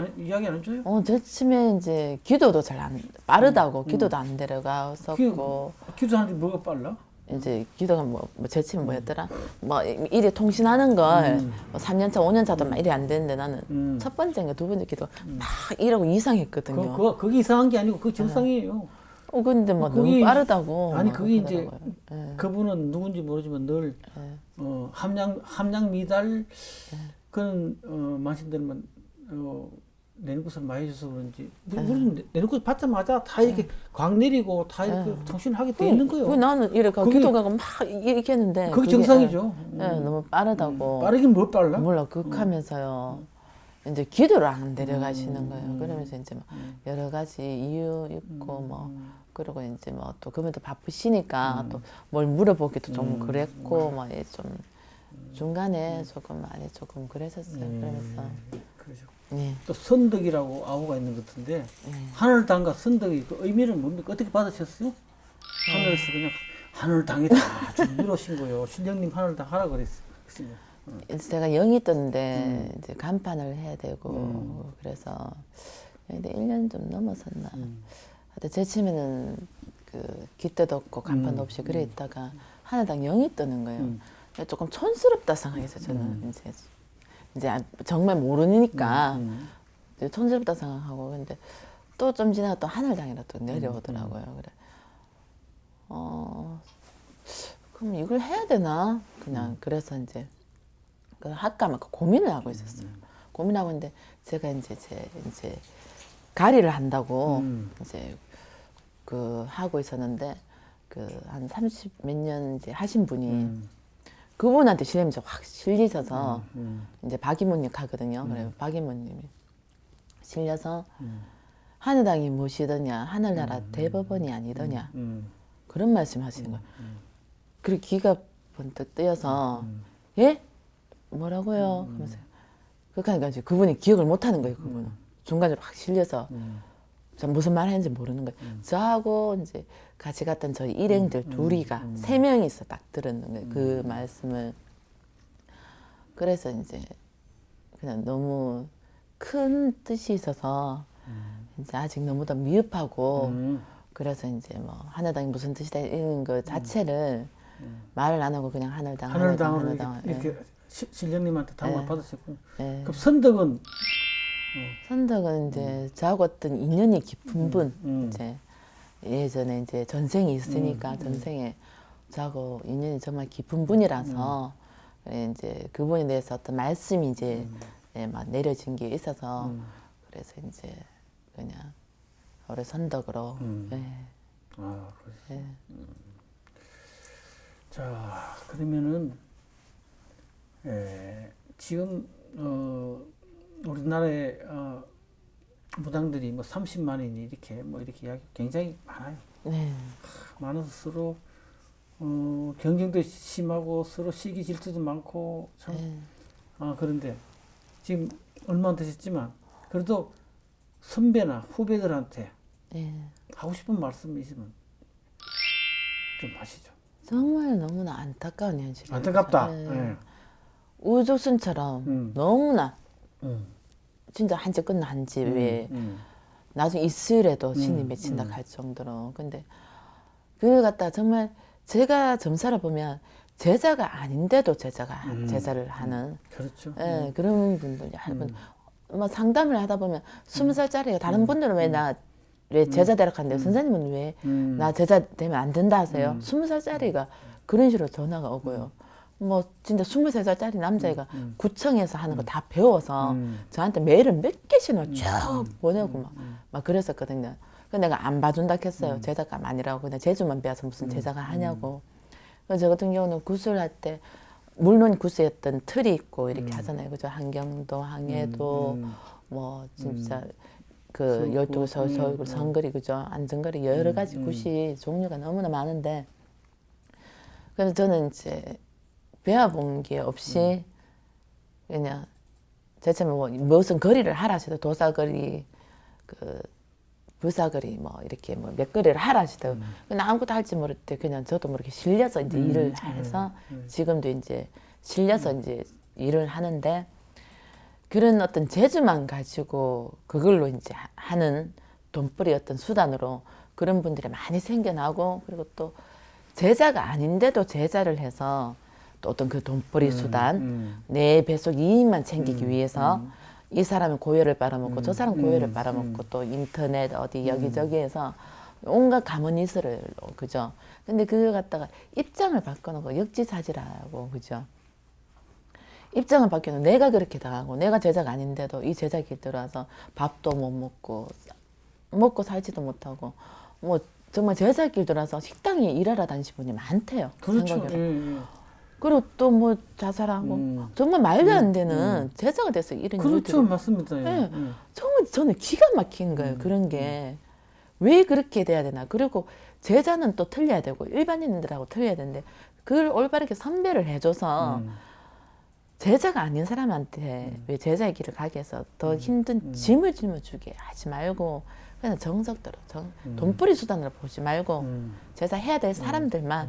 안 해줘요? 제침에 이제 기도도 잘 안 빠르다고 기도도 안 데려갔었고 기도하는데 뭐가 빨라? 이제 기도가 제침은 뭐였더라? 뭐 이래 통신하는 걸 뭐 3년차, 5년차도 막 이래 안 되는데 나는 첫 번째인가 두 번째 기도가 막 이러고 이상했거든요. 그게 이상한 게 아니고 그게 정상이에요. 근데 뭐 너무 빠르다고. 아니 그게 이제 그러더라고요. 그분은 누군지 모르지만 늘 함량 미달 그런 만신들만 내리꽃을 많이 해줘서 그런지 우리는 내리꽃 받자마자 다 이렇게 광 내리고 다 이렇게 정신하게 돼 있는 거예요. 나는 이렇게 기도가 막 이렇게 했는데 그게 정상이죠. 너무 빠르다고. 빠르긴 뭘 빨라? 몰라 극하면서요. 이제 기도를 안 데려가시는 거예요. 그러면서 이제 뭐 여러 가지 이유 있고 뭐 그러고 이제 뭐 또 그분도 바쁘시니까 또 뭘 물어보기도 좀 그랬고 뭐 좀 중간에 조금 많이 조금 그랬었어요. 그러면서 그러죠. 네. 또 선덕이라고 아우가 있는 것 같은데 네. 하늘당과 선덕의 그 의미는 뭡니까? 어떻게 받으셨어요? 하늘에서 그냥 하늘당이다 좀 이러신 거예요. 신령님 하늘당 하라 그랬어요. 제가 영이 떴는데 이제 간판을 해야 되고 그래서 근데 1년 좀 넘었었나. 하여튼 제 치면은 그 깃대도 없고 간판도 없이 그래 있다가 하늘당 영이 뜨는 거예요. 조금 촌스럽다 생각해서 저는 이제 정말 모르니까 이제 촌스럽다 생각하고 근데 또 좀 지나가 또 하늘당이라 또 내려오더라고요. 그래. 그럼 이걸 해야 되나? 그냥 그래서 이제 그 할까 말까 고민을 하고 있었어요. 고민하고 있는데 제가 이제 가리를 한다고 이제 그 하고 있었는데 그 한 30 몇 년 이제 하신 분이 그분한테 실력이 확 실리셔서 이제 박이모님 가거든요. 그래 박이모님이 실려서 하늘당이 무엇이더냐 하늘나라 대법원이 아니더냐 그런 말씀하시는 거예요. 그리고 귀가 번뜩 뜨여서 예? 뭐라고요? 하면서 그러니까 이제 그분이 기억을 못하는 거예요. 그분은 중간으로 확 실려서 저 무슨 말 하는지 모르는 거예요. 저하고 이제 같이 갔던 저희 일행들 둘이가 3명이서 딱 들었는 거예요. 그 말씀을. 그래서 이제 그냥 너무 큰 뜻이 있어서 이제 아직 너무 더 미흡하고 그래서 이제 뭐 하늘당이 무슨 뜻이다 이런 거 자체를 말을 안 하고 그냥 하늘당 이렇게 신령님한테 당을 받으셨고 네. 그럼 선덕은 선덕은 이제 저하고 어떤 인연이 깊은 분 이제 예전에 이제 전생이 있으니까 전생에 저하고 인연이 정말 깊은 분이라서 이제 그분에 대해서 어떤 말씀이 이제 막 내려진 게 있어서 그래서 이제 그냥 우리 선덕으로 아, 네. 자, 그러면은 지금 우리나라의 무당들이 뭐 30만인이 이렇게 뭐 이렇게 이야기 굉장히 많아요. 네. 많아서 서로 경쟁도 심하고 서로 시기 질투도 많고 참. 그런데 지금 얼마 안 되셨지만 그래도 선배나 후배들한테 하고 싶은 말씀 있으면 좀 하시죠. 정말 너무나 안타까운 현실이에요. 안타깝다. 네. 우주순처럼 너무나 진짜 한지 끝난지 왜 나중에 이슬에도 신이 맺힌다 할 정도로. 근데 그걸 갖다 정말 제가 점사를 보면 제자가 아닌데도 제자를 하는 그렇죠. 그런 분들이 뭐 상담을 하다 보면 20살짜리가 다른 분들은 왜 제자 되락한대요. 선생님은 왜 나 제자 되면 안 된다 하세요? 20살짜리가 그런 식으로 전화가 오고요. 뭐 진짜 23살짜리 남자애가 구청에서 하는 거 다 배워서 저한테 메일을 몇 개씩이나 쭉 보내고 막 그랬었거든요. 근데 내가 안 봐준다 했어요. 제자가 아니라고. 그냥 재주만 배워서 무슨 제자가 하냐고. 그래서 저 같은 경우는 구슬할 때 물론 구슬했던 틀이 있고 이렇게 하잖아요. 그죠? 한경도, 항해도 뭐 진짜 그 12서 성거리 그죠? 안전거리 여러 가지 굿이 종류가 너무나 많은데 그래서 저는 이제 배워본 게 없이 그냥 제처럼 뭐 무슨 거리를 하라 하시도 도사거리 그 불사거리 뭐 이렇게 뭐 몇 거리를 하라 하시도 그냥 아무것도 할지 모를 때 그냥 저도 모르게 실려서 이제 일을 해서 지금도 이제 실려서 이제 일을 하는데 그런 어떤 재주만 가지고 그걸로 이제 하는 돈벌이 어떤 수단으로 그런 분들이 많이 생겨나고 그리고 또 제자가 아닌데도 제자를 해서 또 어떤 그 돈벌이 수단 내 뱃속 이익만 챙기기 위해서 이 사람은 고열을 빨아먹고 저 사람 고열을 빨아먹고 또 인터넷 어디 여기저기에서 온갖 가문이슬을 그죠. 근데 그걸 갖다가 입장을 바꿔놓고 역지사지라고 그죠. 입장을 바뀌는 내가 그렇게 당하고 내가 제자가 아닌데도 이 제자 길 들어와서 밥도 못 먹고 살지도 못하고 뭐 정말 제자 길 들어와서 식당에 일하러 다니시는 분이 많대요. 그렇죠. 생각으로. 그리고 또 뭐 자살하고 정말 말도 안 되는 제자가 돼서 이런 그렇죠, 일들이 맞습니다. 예. 네. 정말 저는 기가 막힌 거예요. 그런 게. 왜 그렇게 돼야 되나. 그리고 제자는 또 틀려야 되고 일반인들하고 틀려야 되는데 그걸 올바르게 선별을 해줘서 제자가 아닌 사람한테 왜 제자의 길을 가게 해서 더 힘든 짐을 짊어지게 하지 말고 그냥 정석대로 돈벌이 수단으로 보지 말고 제자 해야 될 사람들만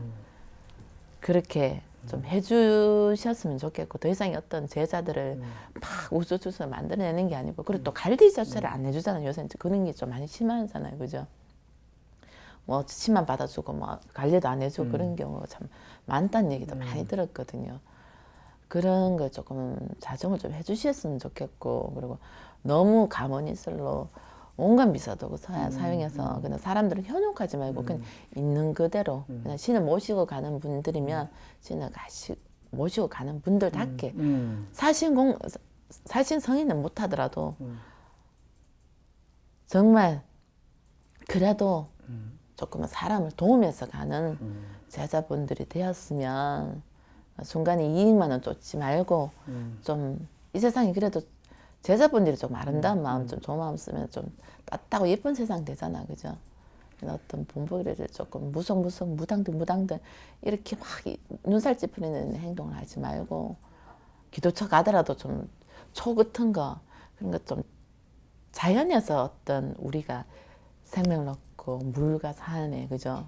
그렇게 좀 해주셨으면 좋겠고 더 이상의 어떤 제자들을 막 우쭈쭈쭈 만들어내는 게 아니고 그리고 또 관리 자체를 안 해주잖아요. 요새는 그런 게 좀 많이 심하잖아요. 그죠? 뭐 치만 받아주고 뭐 관리도 안 해주고 그런 경우가 참 많다는 얘기도 많이 들었거든요. 그런 거 조금 자정을 좀 해주셨으면 좋겠고 그리고 너무 가모니슬로 온갖 미사도구 사용해서 그냥 사람들을 현혹하지 말고 그냥 있는 그대로 그냥 신을 모시고 가는 분들이면 신을 모시고 가는 분들답게 사신 성인은 못하더라도 정말 그래도 조금은 사람을 도우면서 가는 제자분들이 되었으면 순간에 이익만은 쫓지 말고 좀 이 세상이 그래도 제자분들이 좀 아름다운 마음, 좀 좋은 마음 쓰면 좀 따뜻하고 예쁜 세상 되잖아, 그죠? 어떤 본보기를 조금 무성무성, 무당들 이렇게 막 눈살 찌푸리는 행동을 하지 말고 기도처 가더라도 좀 초 같은 거 그런 거 좀 자연에서 어떤 우리가 생명을 얻고 물과 산에 그죠?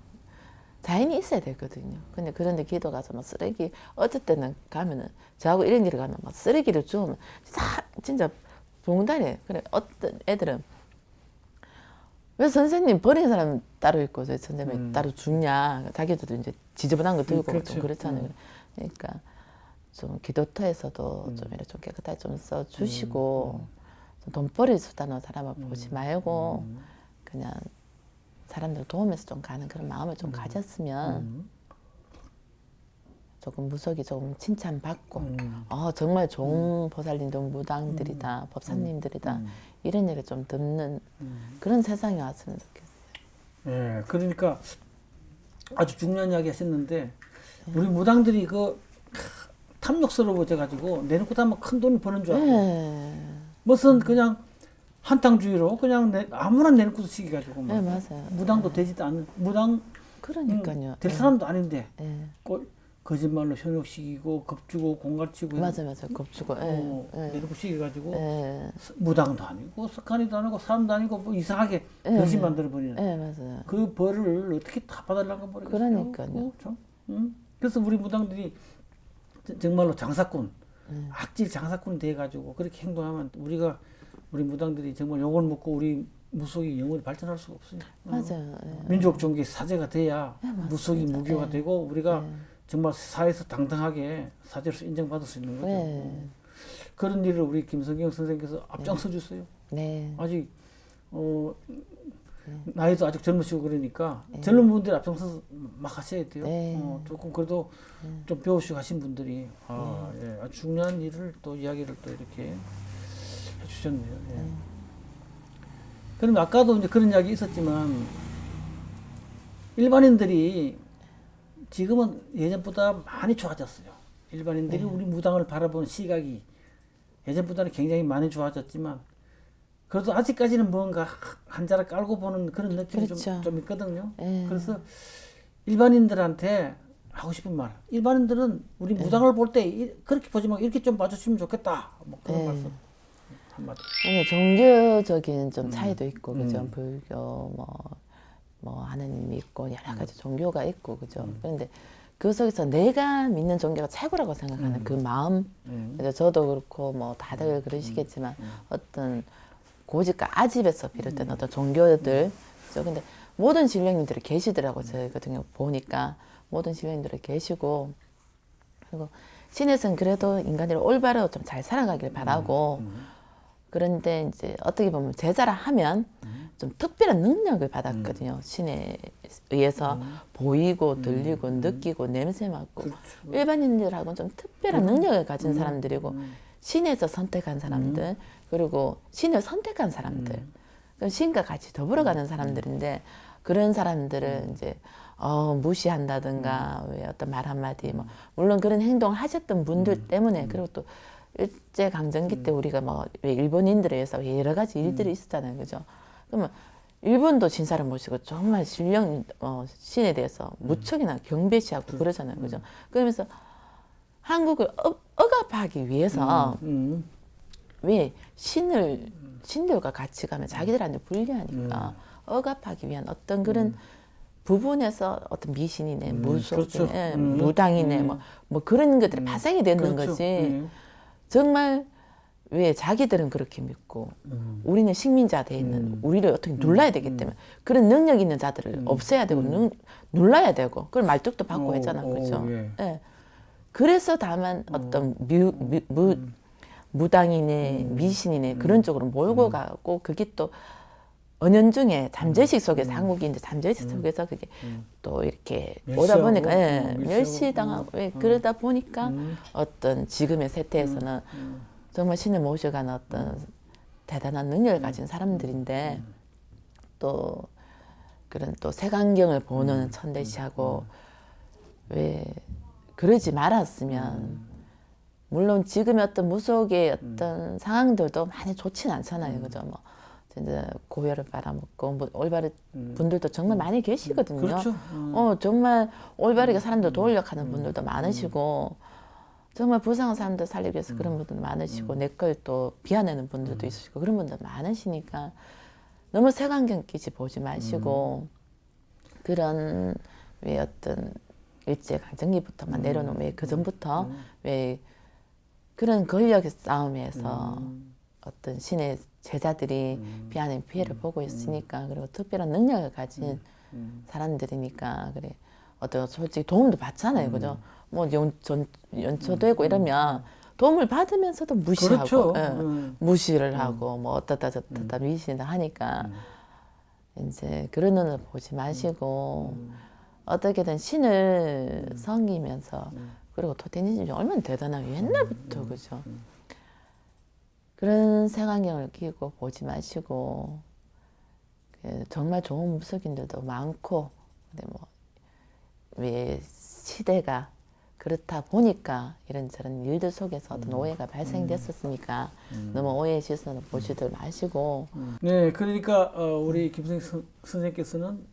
자연이 있어야 되거든요. 근데 그런데 기도 가서 뭐 쓰레기 어쩔 때는 가면은 저하고 이런 길을 가면 막 쓰레기를 주우면 진짜 봉다리 그래 어떤 애들은 왜 선생님 버린 사람 따로 있고 저희 선생님이 따로 주냐 자기들도 이제 지저분한 거 들고 그렇죠. 좀 그렇잖아요. 그러니까 좀 기도터에서도 좀 이렇게 좀 깨끗하게 좀 써주시고 좀 돈벌이 수단으로 사람을 보지 말고 그냥 사람들 도우면서 좀 가는 그런 마음을 좀 가졌으면 조금 무속이 조금 칭찬받고 정말 좋은 보살님들 무당들이다 법사님들이다 이런 얘기를 좀 듣는 그런 세상이 왔으면 좋겠어요. 예, 그러니까 아주 중요한 이야기 하셨는데 우리 무당들이 그 탐욕스러워져 가지고 내놓고 다면 큰 돈을 버는 줄 알고 무슨 그냥 한탕주의로 그냥 아무나 내놓고서 시기 가지고 막 맞아요. 무당도 되지도 않는 무당 그러니까요. 될 사람도 아닌데 예. 거짓말로 현혹시키고 겁주고 공갈치고 맞아요. 겁주고. 내놓고 시기 가지고 예. 무당도 아니고 석간이도 아니고 사람도 아니고 뭐 이상하게 변신 만들어 버리는 예, 맞아요. 그 벌을 어떻게 다 받으려고 모르겠어요. 그러니까요. 그래서 우리 무당들이 정말로 장사꾼, 악질 장사꾼 돼 가지고 그렇게 행동하면 우리 무당들이 정말 욕을 먹고 우리 무속이 영원히 발전할 수가 없어요. 맞아요. 민족 종교 사제가 돼야 맞습니다. 무속이 무교가 되고 우리가 정말 사회에서 당당하게 사제로서 인정받을 수 있는 거죠. 그런 일을 우리 김성경 선생님께서 앞장서 주세요. 네. 아직 나이도 아직 젊으시고 그러니까 젊은 분들이 앞장서서 막 하셔야 돼요. 네. 조금 그래도 좀 배우시고 하신 분들이 아주 중요한 일을 또 이야기를 또 이렇게 해주셨네요. 예. 그럼 아까도 이제 그런 이야기 있었지만 일반인들이 지금은 예전보다 많이 좋아졌어요. 일반인들이 우리 무당을 바라보는 시각이 예전보다는 굉장히 많이 좋아졌지만 그래도 아직까지는 뭔가 한 자락 깔고 보는 그런 느낌이 그렇죠. 좀 있거든요. 그래서 일반인들한테 하고 싶은 말. 일반인들은 우리 무당을 볼 때 그렇게 보지 말고 이렇게 좀 봐주시면 좋겠다. 뭐 그런 말씀 한마디. 종교적인 좀 차이도 있고 그죠. 불교 뭐 하느님 믿고 여러 가지 종교가 있고 그죠. 그런데 그 속에서 내가 믿는 종교가 최고라고 생각하는 그 마음. 그래서 저도 그렇고 뭐 다들 그러시겠지만 어떤 고집과 아집에서 비롯된 어떤 종교들. 그죠. 근데 모든 신령님들이 계시더라고요. 저희 같은 경우 보니까 모든 신령님들이 계시고 그리고 신에서는 그래도 인간들이 올바로 좀 잘 살아가길 바라고 그런데 이제 어떻게 보면 제자라 하면 좀 특별한 능력을 받았거든요. 신에 의해서 보이고 들리고 느끼고 냄새 맡고 그렇죠. 일반인들하고는 좀 특별한 능력을 가진 사람들이고 신에서 선택한 사람들 그리고 신을 선택한 사람들 신과 같이 더불어가는 사람들인데 그런 사람들을 이제 무시한다든가 왜 어떤 말 한마디 뭐 물론 그런 행동을 하셨던 분들 때문에 그리고 또 일제 강점기 때 우리가 뭐 왜 일본인들에 의해서 여러 가지 일들이 있었잖아요, 그죠? 그러면 일본도 진사를 모시고 정말 신에 대해서 무척이나 경배시하고 그러잖아요, 그죠? 그러면서 한국을 억압하기 위해서 왜 신들과 같이 가면 자기들한테 불리하니까 억압하기 위한 어떤 그런 부분에서 어떤 미신이네, 그렇죠. 무당이네, 뭐 그런 것들이 파생이 되는 그렇죠. 거지. 정말 왜 자기들은 그렇게 믿고 우리는 식민자 돼 있는 우리를 어떻게 눌러야 되기 때문에 그런 능력 있는 자들을 없애야 되고 눌러야 되고 그걸 말뚝도 받고 했잖아, 그죠? 예. 예. 그래서 다만 어떤 무당이네, 미신이네 그런 쪽으로 몰고 가고 그게 또 은연중에 잠재의식 속에서 한국인들 잠재의식 속에서 그게 또 이렇게 오다 보니까 멸시당하고 그러다 보니까 어떤 지금의 세태에서는 정말 신을 모셔가는 어떤 대단한 능력을 가진 사람들인데 또 그런 또 색안경을 보는 천대시하고 왜 그러지 말았으면 물론 지금의 어떤 무속의 어떤 상황들도 많이 좋지는 않잖아요, 그죠? 뭐 이제 고혈을 빨아먹고 뭐 올바른 분들도 정말 많이 계시거든요. 그렇죠. 정말 올바르게 사람들 도우려고 분들도 많으시고 정말 불쌍한 사람들 살리기 위해서 그런 분들도 많으시고 내 걸 또 비하내는 분들도 있으시고 그런 분들 많으시니까 너무 색안경 끼지 보지 마시고 그런 왜 어떤 일제 강점기부터만 내려놓으면 왜 그 전부터 왜 그런 권력의 싸움에서 어떤 신의 제자들이 피하는 피해를 보고 있으니까 그리고 특별한 능력을 가진 사람들이니까 그래 어떤 솔직히 도움도 받잖아요, 그죠? 뭐 연초되고 이러면 도움을 받으면서도 무시하고 그렇죠. 무시를 하고 뭐 어떻다 저떻다 미신다 하니까 이제 그런 눈을 보지 마시고 어떻게든 신을 섬기면서 그리고 토테니즘이 얼마나 대단하고 옛날부터 그죠? 그런 색안경을 끼고 보지 마시고 정말 좋은 무속인들도 많고 근데 뭐 왜 시대가 그렇다 보니까 이런저런 일들 속에서 어떤 오해가 발생됐었으니까 너무 오해의 시선을 보시들 마시고 네, 그러니까 우리 김성희 선생님께서는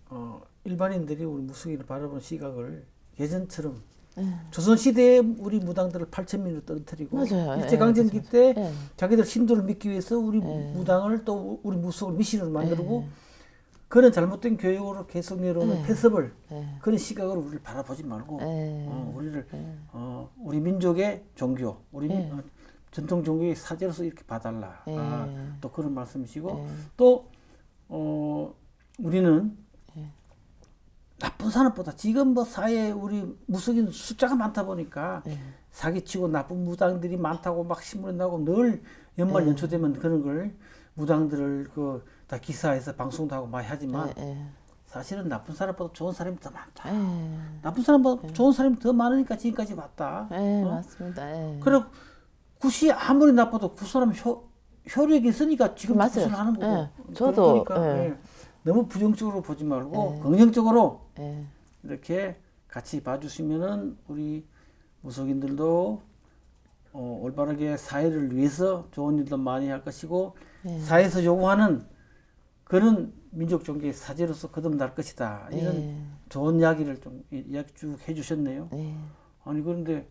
일반인들이 우리 무속인을 바라보는 시각을 예전처럼 조선 시대에 우리 무당들을 8,000명으로 떨어뜨리고 맞아요. 일제강점기 맞아요. 때 자기들 신도를 믿기 위해서 우리 무당을 또 우리 무속을 미신으로 만들고 그런 잘못된 교육으로 계속 내려오는 폐습을 그런 시각으로 우리를 바라보지 말고 우리를 우리 민족의 종교, 우리 전통 종교의 사제로서 이렇게 봐달라. 또 그런 말씀이시고 또 우리는 나쁜 사람보다 지금 뭐 사회에 우리 무속인 숫자가 많다 보니까 사기치고 나쁜 무당들이 많다고 막 신문에 나오고 늘 연말 연초되면 그런 걸 무당들을 다 기사에서 방송도 하고 많이 하지만 사실은 나쁜 사람보다 좋은 사람이 더 많다. 나쁜 사람보다 좋은 사람이 더 많으니까 지금까지 왔다. 맞습니다. 그리고 굿이 아무리 나빠도 그 사람 효력이 있으니까 지금 굿을 하는 거고. 저도 그러니까 너무 부정적으로 보지 말고 긍정적으로 이렇게 같이 봐주시면은 우리 무속인들도 올바르게 사회를 위해서 좋은 일도 많이 할 것이고 사회에서 요구하는 그런 민족 종교의 사제로서 거듭날 것이다. 이런 좋은 이야기를 좀 이야기 쭉 해주셨네요. 아니 그런데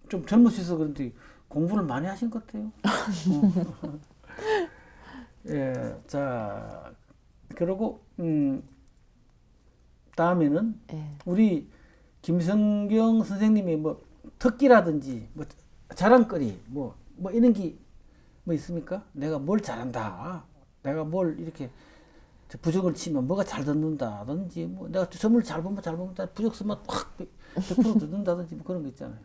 좀 젊으셔서 그런데 공부를 많이 하신 것 같아요. 예, 자 그리고 다음에는 우리 김성경 선생님의 뭐 특기라든지 뭐 자랑거리 뭐 이런 게 뭐 있습니까? 내가 뭘 잘한다. 내가 뭘 이렇게 부적을 치면 뭐가 잘 듣는다든지 뭐 내가 점을 잘 보면 부적 쓰면 확 100% 듣는다든지 뭐 그런 거 있잖아요.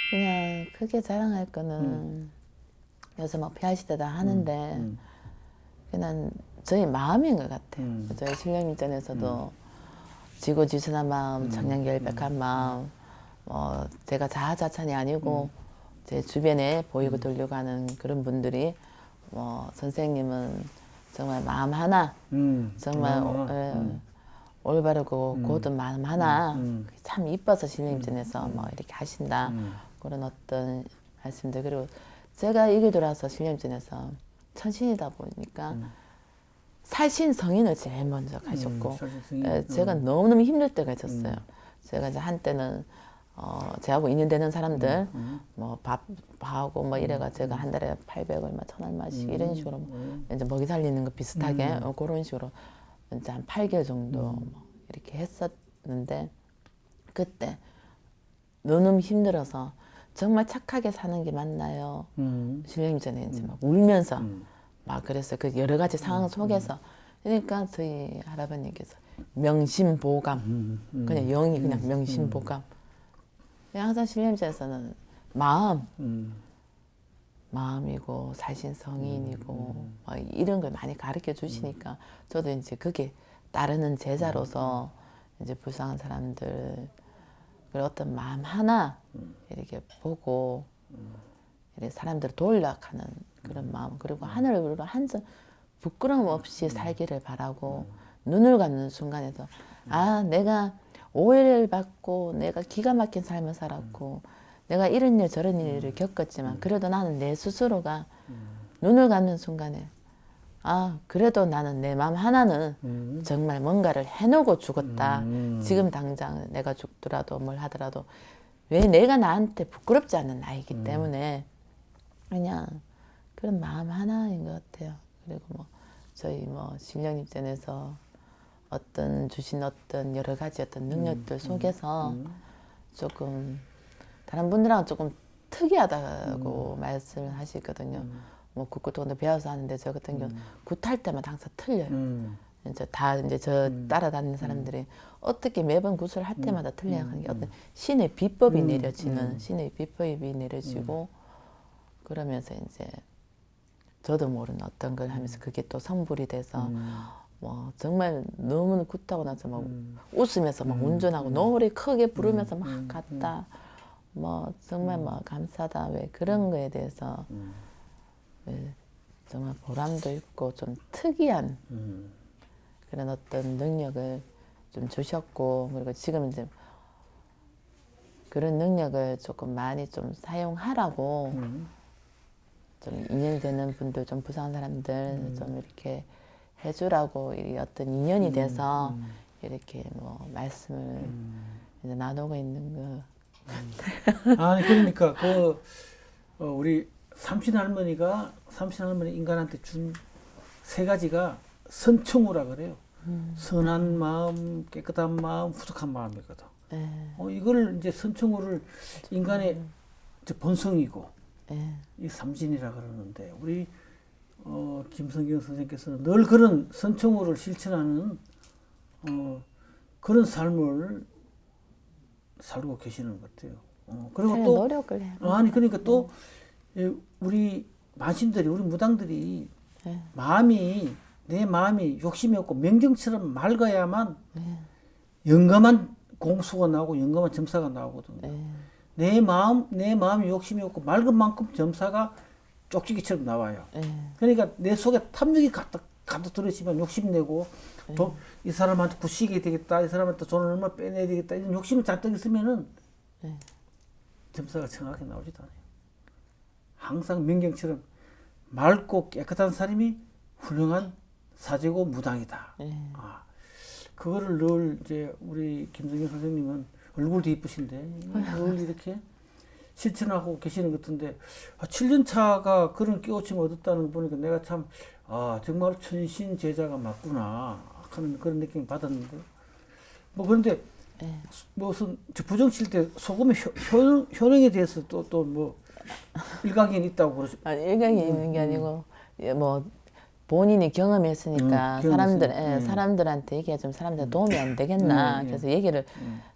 그냥 크게 자랑할 거는 요새 막 피아시대다 하는데 그냥 저희 마음인 것 같아요. 저희 신령일전에서도 지고지순한 마음, 청량결백한 마음, 뭐 제가 자아자찬이 아니고 제 주변에 보이고 들리고 하는 그런 분들이 뭐 선생님은 정말 마음 하나 정말 마음 하나. 올바르고 고든 마음 하나 참 이뻐서 음. 신림전에서 뭐 이렇게 하신다 그런 어떤 말씀들 그리고 제가 이 길 돌아서 신림전에서 천신이다 보니까 살신 성인을 제일 먼저 가셨고 제가 너무너무 힘들 때가 있었어요. 제가 이제 한때는 저하고 인연되는 사람들 뭐 밥하고 뭐 이래가 제가 한 달에 800얼마 1000얼마씩 이런 식으로 이제 먹이 살리는 거 비슷하게 그런 식으로 이제 한 8개월 정도 뭐 이렇게 했었는데 그때 너무 힘들어서 정말 착하게 사는 게 맞나요? 신령님 전에 이제 막 울면서 막 그래서 그 여러 가지 상황 속에서 그러니까 저희 할아버님께서 명심보감 그냥 영이 그냥 명심보감 그냥 항상 신령님께서는 마음이고 살신성인이고 막 이런 걸 많이 가르쳐 주시니까 저도 이제 그게 따르는 제자로서 이제 불쌍한 사람들 그리고 어떤 마음 하나 이렇게 보고 이렇게 사람들을 도우려하는 그런 마음 그리고 하늘을 위로 한점 부끄러움 없이 살기를 바라고 눈을 감는 순간에도 아 내가 오해를 받고 내가 기가 막힌 삶을 살았고 내가 이런 일 저런 일을 겪었지만 그래도 나는 내 스스로가 눈을 감는 순간에 아 그래도 나는 내 마음 하나는 정말 뭔가를 해놓고 죽었다. 지금 당장 내가 죽더라도 뭘 하더라도 왜 내가 나한테 부끄럽지 않은 나이기 때문에 그냥 그런 마음 하나인 것 같아요. 그리고 뭐 저희 뭐 신령입전에서 어떤 주신 어떤 여러 가지 어떤 능력들 속에서 조금 다른 분들하고 조금 특이하다고 말씀을 하시거든요. 뭐 굿굿도 배워서 하는데 저 같은 경우는 굿할 때마다 항상 틀려요. 이제 다 이제 저 따라다니는 사람들이 어떻게 매번 굿을 할 때마다 틀려야 하는 게 어떤 신의 비법이 내려지는 신의 비법이 내려지고 그러면서 이제 저도 모르는 어떤 걸 하면서 그게 또 성불이 돼서 뭐 정말 너무 굿하고 나서 막 웃으면서 막 운전하고 노래 크게 부르면서 막 갔다. 뭐 정말 뭐 감사다 왜 그런 거에 대해서 왜 정말 보람도 있고 좀 특이한 그런 어떤 능력을 좀 주셨고 그리고 지금 이제 그런 능력을 조금 많이 좀 사용하라고 좀 인연되는 분들 좀 불쌍한 사람들 좀 이렇게 해주라고 이 어떤 인연이 돼서 이렇게 뭐 말씀을 이제 나누고 있는 거. 아니 그러니까 그 우리 삼신 할머니 인간한테 준 세 가지가 선충우라 그래요. 선한 마음, 깨끗한 마음, 후덕한 마음이거든. 이걸 이제 선충우를 인간의 본성이고 이 삼신이라 그러는데 우리 김성경 선생님께서는 늘 그런 선충우를 실천하는 그런 삶을 살고 계시는 것 같아요. 그리고 또 노력을 해요. 아니 그러니까 또 우리 만신들이 우리 무당들이 내 마음이 욕심이 없고 명경처럼 맑아야만 영감한 공수가 나오고 영감한 점사가 나오거든요. 내 마음이 욕심이 없고 맑은 만큼 점사가 쪽지기처럼 나와요. 그러니까 내 속에 탐욕이 가득 들어있으면 욕심내고 이 사람한테 구시게 되겠다, 이 사람한테 돈을 얼마 빼내야 되겠다 이런 욕심이 잔뜩 있으면은 점사가 정확하게 나오지도 않아요. 항상 명경처럼 맑고 깨끗한 사람이 훌륭한 사제고 무당이다. 그거를 늘 이제 우리 김성경 선생님은 얼굴도 이쁘신데 늘 이렇게 실천하고 계시는 것 같은데 7년 차가 그런 깨우침을 얻었다는 거 보니까 내가 참 정말 천신 제자가 맞구나 하는 그런 느낌을 받았는데 뭐 그런데 무슨 부정칠 때 소금의 효능에 대해서 또 뭐 일각견이 있다고 그러죠. 아니, 일각이 있는 게 아니고 뭐 본인이 경험했으니까 사람들한테 얘기가 좀 사람들 도움이 안 되겠나 그래서 얘기를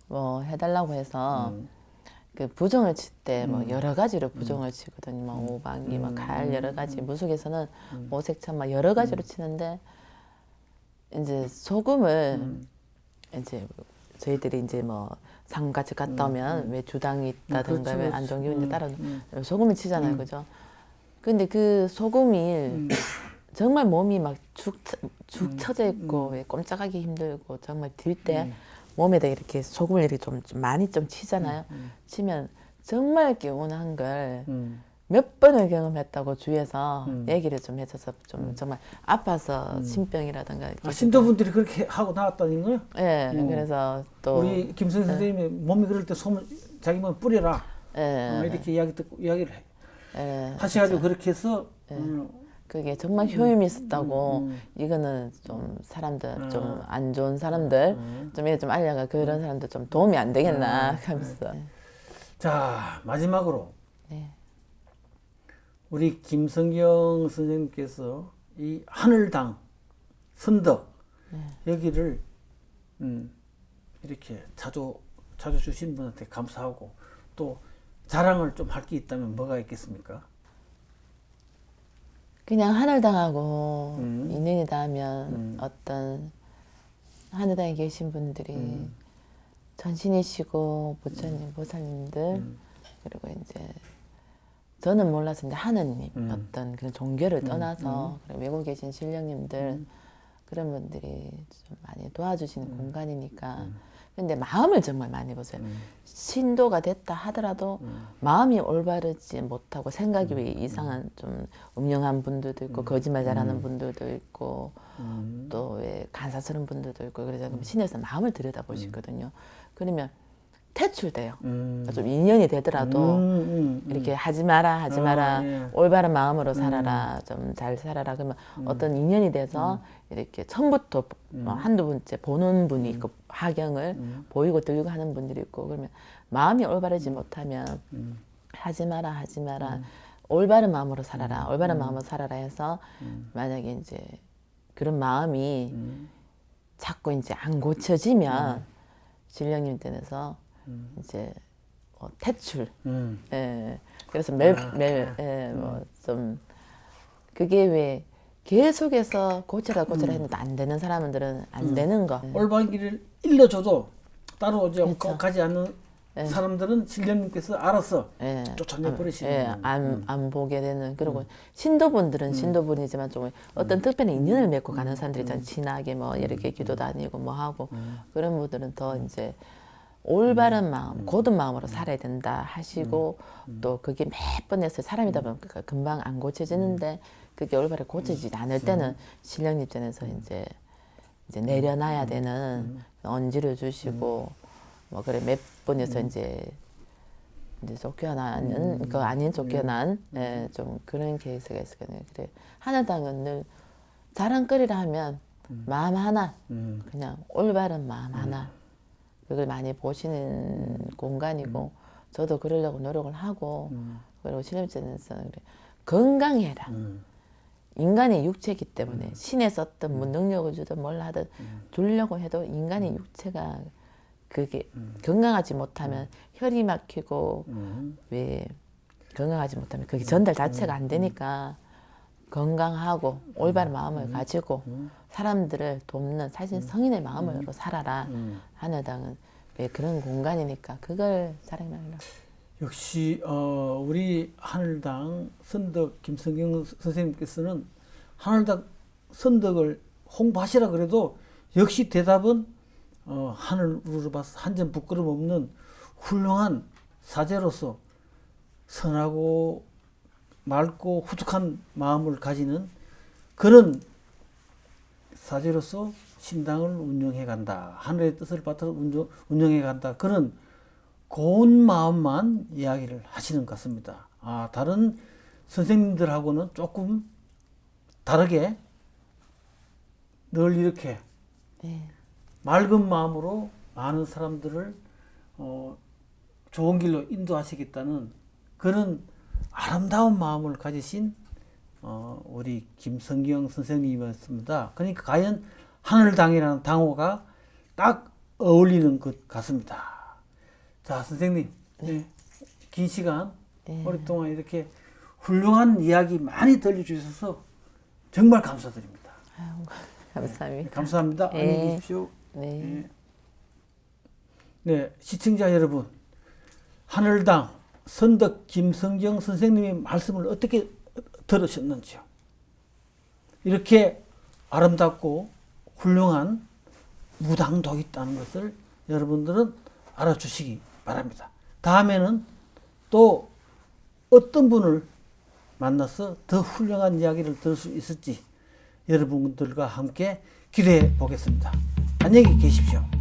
뭐 해달라고 해서 그 부정을 칠 때 뭐 여러 가지로 부정을 치거든요. 뭐 오방기, 뭐 갈 여러 가지 무속에서는 오색천 막 여러 가지로 치는데 이제 소금을 이제 저희들이 이제 뭐 상같이 갔다 오면 왜 주당이 있다든가 왜 안정기운이 따라 소금을 치잖아요, 그죠? 근데 그 소금이 정말 몸이 막 축 처져 있고 왜 꼼짝하기 힘들고 정말 들 때 몸에다 이렇게 소금을 이렇게 좀 많이 좀 치잖아요. 치면 정말 개운한 걸 몇 번을 경험했다고 주위에서 얘기를 좀 해줘서 좀 정말 아파서 신병이라든가 신도분들이 그렇게 하고 나왔다는 거예요? 예, 그래서 또 우리 김성희 선생님이 몸이 그럴 때 소문 자기 몸 뿌려라. 이렇게 이야기를 하셔가지고 그렇게 해서 그게 정말 효임이 있었다고 이거는 좀 사람들 좀 안 좋은 사람들 좀 알려가 그런 사람들 좀 도움이 안 되겠나 하면서 자 마지막으로 네. 우리 김성경 선생님께서 이 하늘당 선덕 여기를 이렇게 자주 주신 분한테 감사하고 또 자랑을 좀 할 게 있다면 뭐가 있겠습니까? 그냥 하늘당하고 인연이 닿으면 어떤 하늘당에 계신 분들이 전신이시고 부처님, 보살님들 그리고 이제 저는 몰라서 이제 하느님 어떤 그런 종교를 떠나서 그리고 외국에 계신 신령님들 그런 분들이 좀 많이 도와주시는 공간이니까 근데 마음을 정말 많이 보세요. 신도가 됐다 하더라도 마음이 올바르지 못하고 생각이 왜 이상한 좀 음흉한 분들도 있고 거짓말 잘하는 분들도 있고 또 왜 간사스러운 분들도 있고 그래서 신에서 마음을 들여다보시거든요. 그러면 퇴출돼요. 좀 인연이 되더라도 이렇게 하지 마라 예. 올바른 마음으로 살아라 좀 잘 살아라 그러면 어떤 인연이 돼서 이렇게 처음부터 한두 번째 보는 분이 있고 하경을 보이고 들리고 하는 분들이 있고 그러면 마음이 올바르지 못하면 하지 마라 올바른 마음으로 살아라 올바른 마음으로 살아라 해서 만약에 이제 그런 마음이 자꾸 이제 안 고쳐지면 신령님 댁에서 이제 퇴출. 예. 그래서 매일 뭐 좀 그게 왜 계속해서 고쳐라 했는데 안 되는 사람들은 안 되는 거. 올바른 길을 일러줘도 따로 이제 그렇죠. 가지 않는 사람들은 신령님께서 알아서 예. 쫓아내 버리시는. 예, 안 보게 되는 그리고 신도분들은 신도분이지만 좀 어떤 특별한 인연을 맺고 가는 사람들이 있잖아요. 친하게 뭐 이렇게 기도 다니고 뭐 하고 그런 분들은 더 이제 올바른 마음, 고든 마음으로 살아야 된다 하시고 또 그게 몇 번 해서 사람이다 보니까 금방 안 고쳐지는데 그게 올바르게 고쳐지지 않을 때는 신령 입장에서 이제 내려놔야 되는 언지를 주시고 뭐 그래 몇 번에서 이제 쫓겨나는 그 아닌 쫓겨난 예, 좀 그런 케이스가 있었거든요. 그래 하늘당은 늘 자랑거리라 하면 마음 하나 그냥 올바른 마음 하나 그걸 많이 보시는 공간이고 저도 그러려고 노력을 하고 그리고 신임전에서 그래 건강해라. 인간의 육체이기 때문에 신에서 어떤 뭐 능력을 주든 뭘 하든 주려고 해도 인간의 육체가 그게 건강하지 못하면 혈이 막히고 왜 건강하지 못하면 그게 전달 자체가 안 되니까 건강하고 올바른 마음을 가지고 사람들을 돕는 사실 성인의 마음으로 살아라. 하늘당은 왜 그런 공간이니까 그걸 사랑하려고. 역시 우리 하늘당 선덕 김성경 선생님께서는 하늘당 선덕을 홍보하시라 그래도 역시 대답은 하늘으로 봐서 한 점 부끄럼 없는 훌륭한 사제로서 선하고 맑고 후숙한 마음을 가지는 그런 사제로서 신당을 운영해 간다. 하늘의 뜻을 받들어 운영해 간다. 그런 고운 마음만 이야기를 하시는 것 같습니다. 다른 선생님들하고는 조금 다르게 늘 이렇게 맑은 마음으로 많은 사람들을 좋은 길로 인도하시겠다는 그런 아름다운 마음을 가지신 우리 김성경 선생님이었습니다. 그러니까 과연 하늘당이라는 당호가 딱 어울리는 것 같습니다. 자, 선생님, 긴 시간 오랫동안 이렇게 훌륭한 이야기 많이 들려주셔서 정말 감사드립니다. 아유, 감사합니다. 감사합니다. 네. 안녕히 계십시오. 네. 네, 시청자 여러분, 하늘당 선덕 김성경 선생님의 말씀을 어떻게 들으셨는지요? 이렇게 아름답고 훌륭한 무당도 있다는 것을 여러분들은 알아주시기 바랍니다. 다음에는 또 어떤 분을 만나서 더 훌륭한 이야기를 들을 수 있을지 여러분들과 함께 기대해 보겠습니다. 안녕히 계십시오.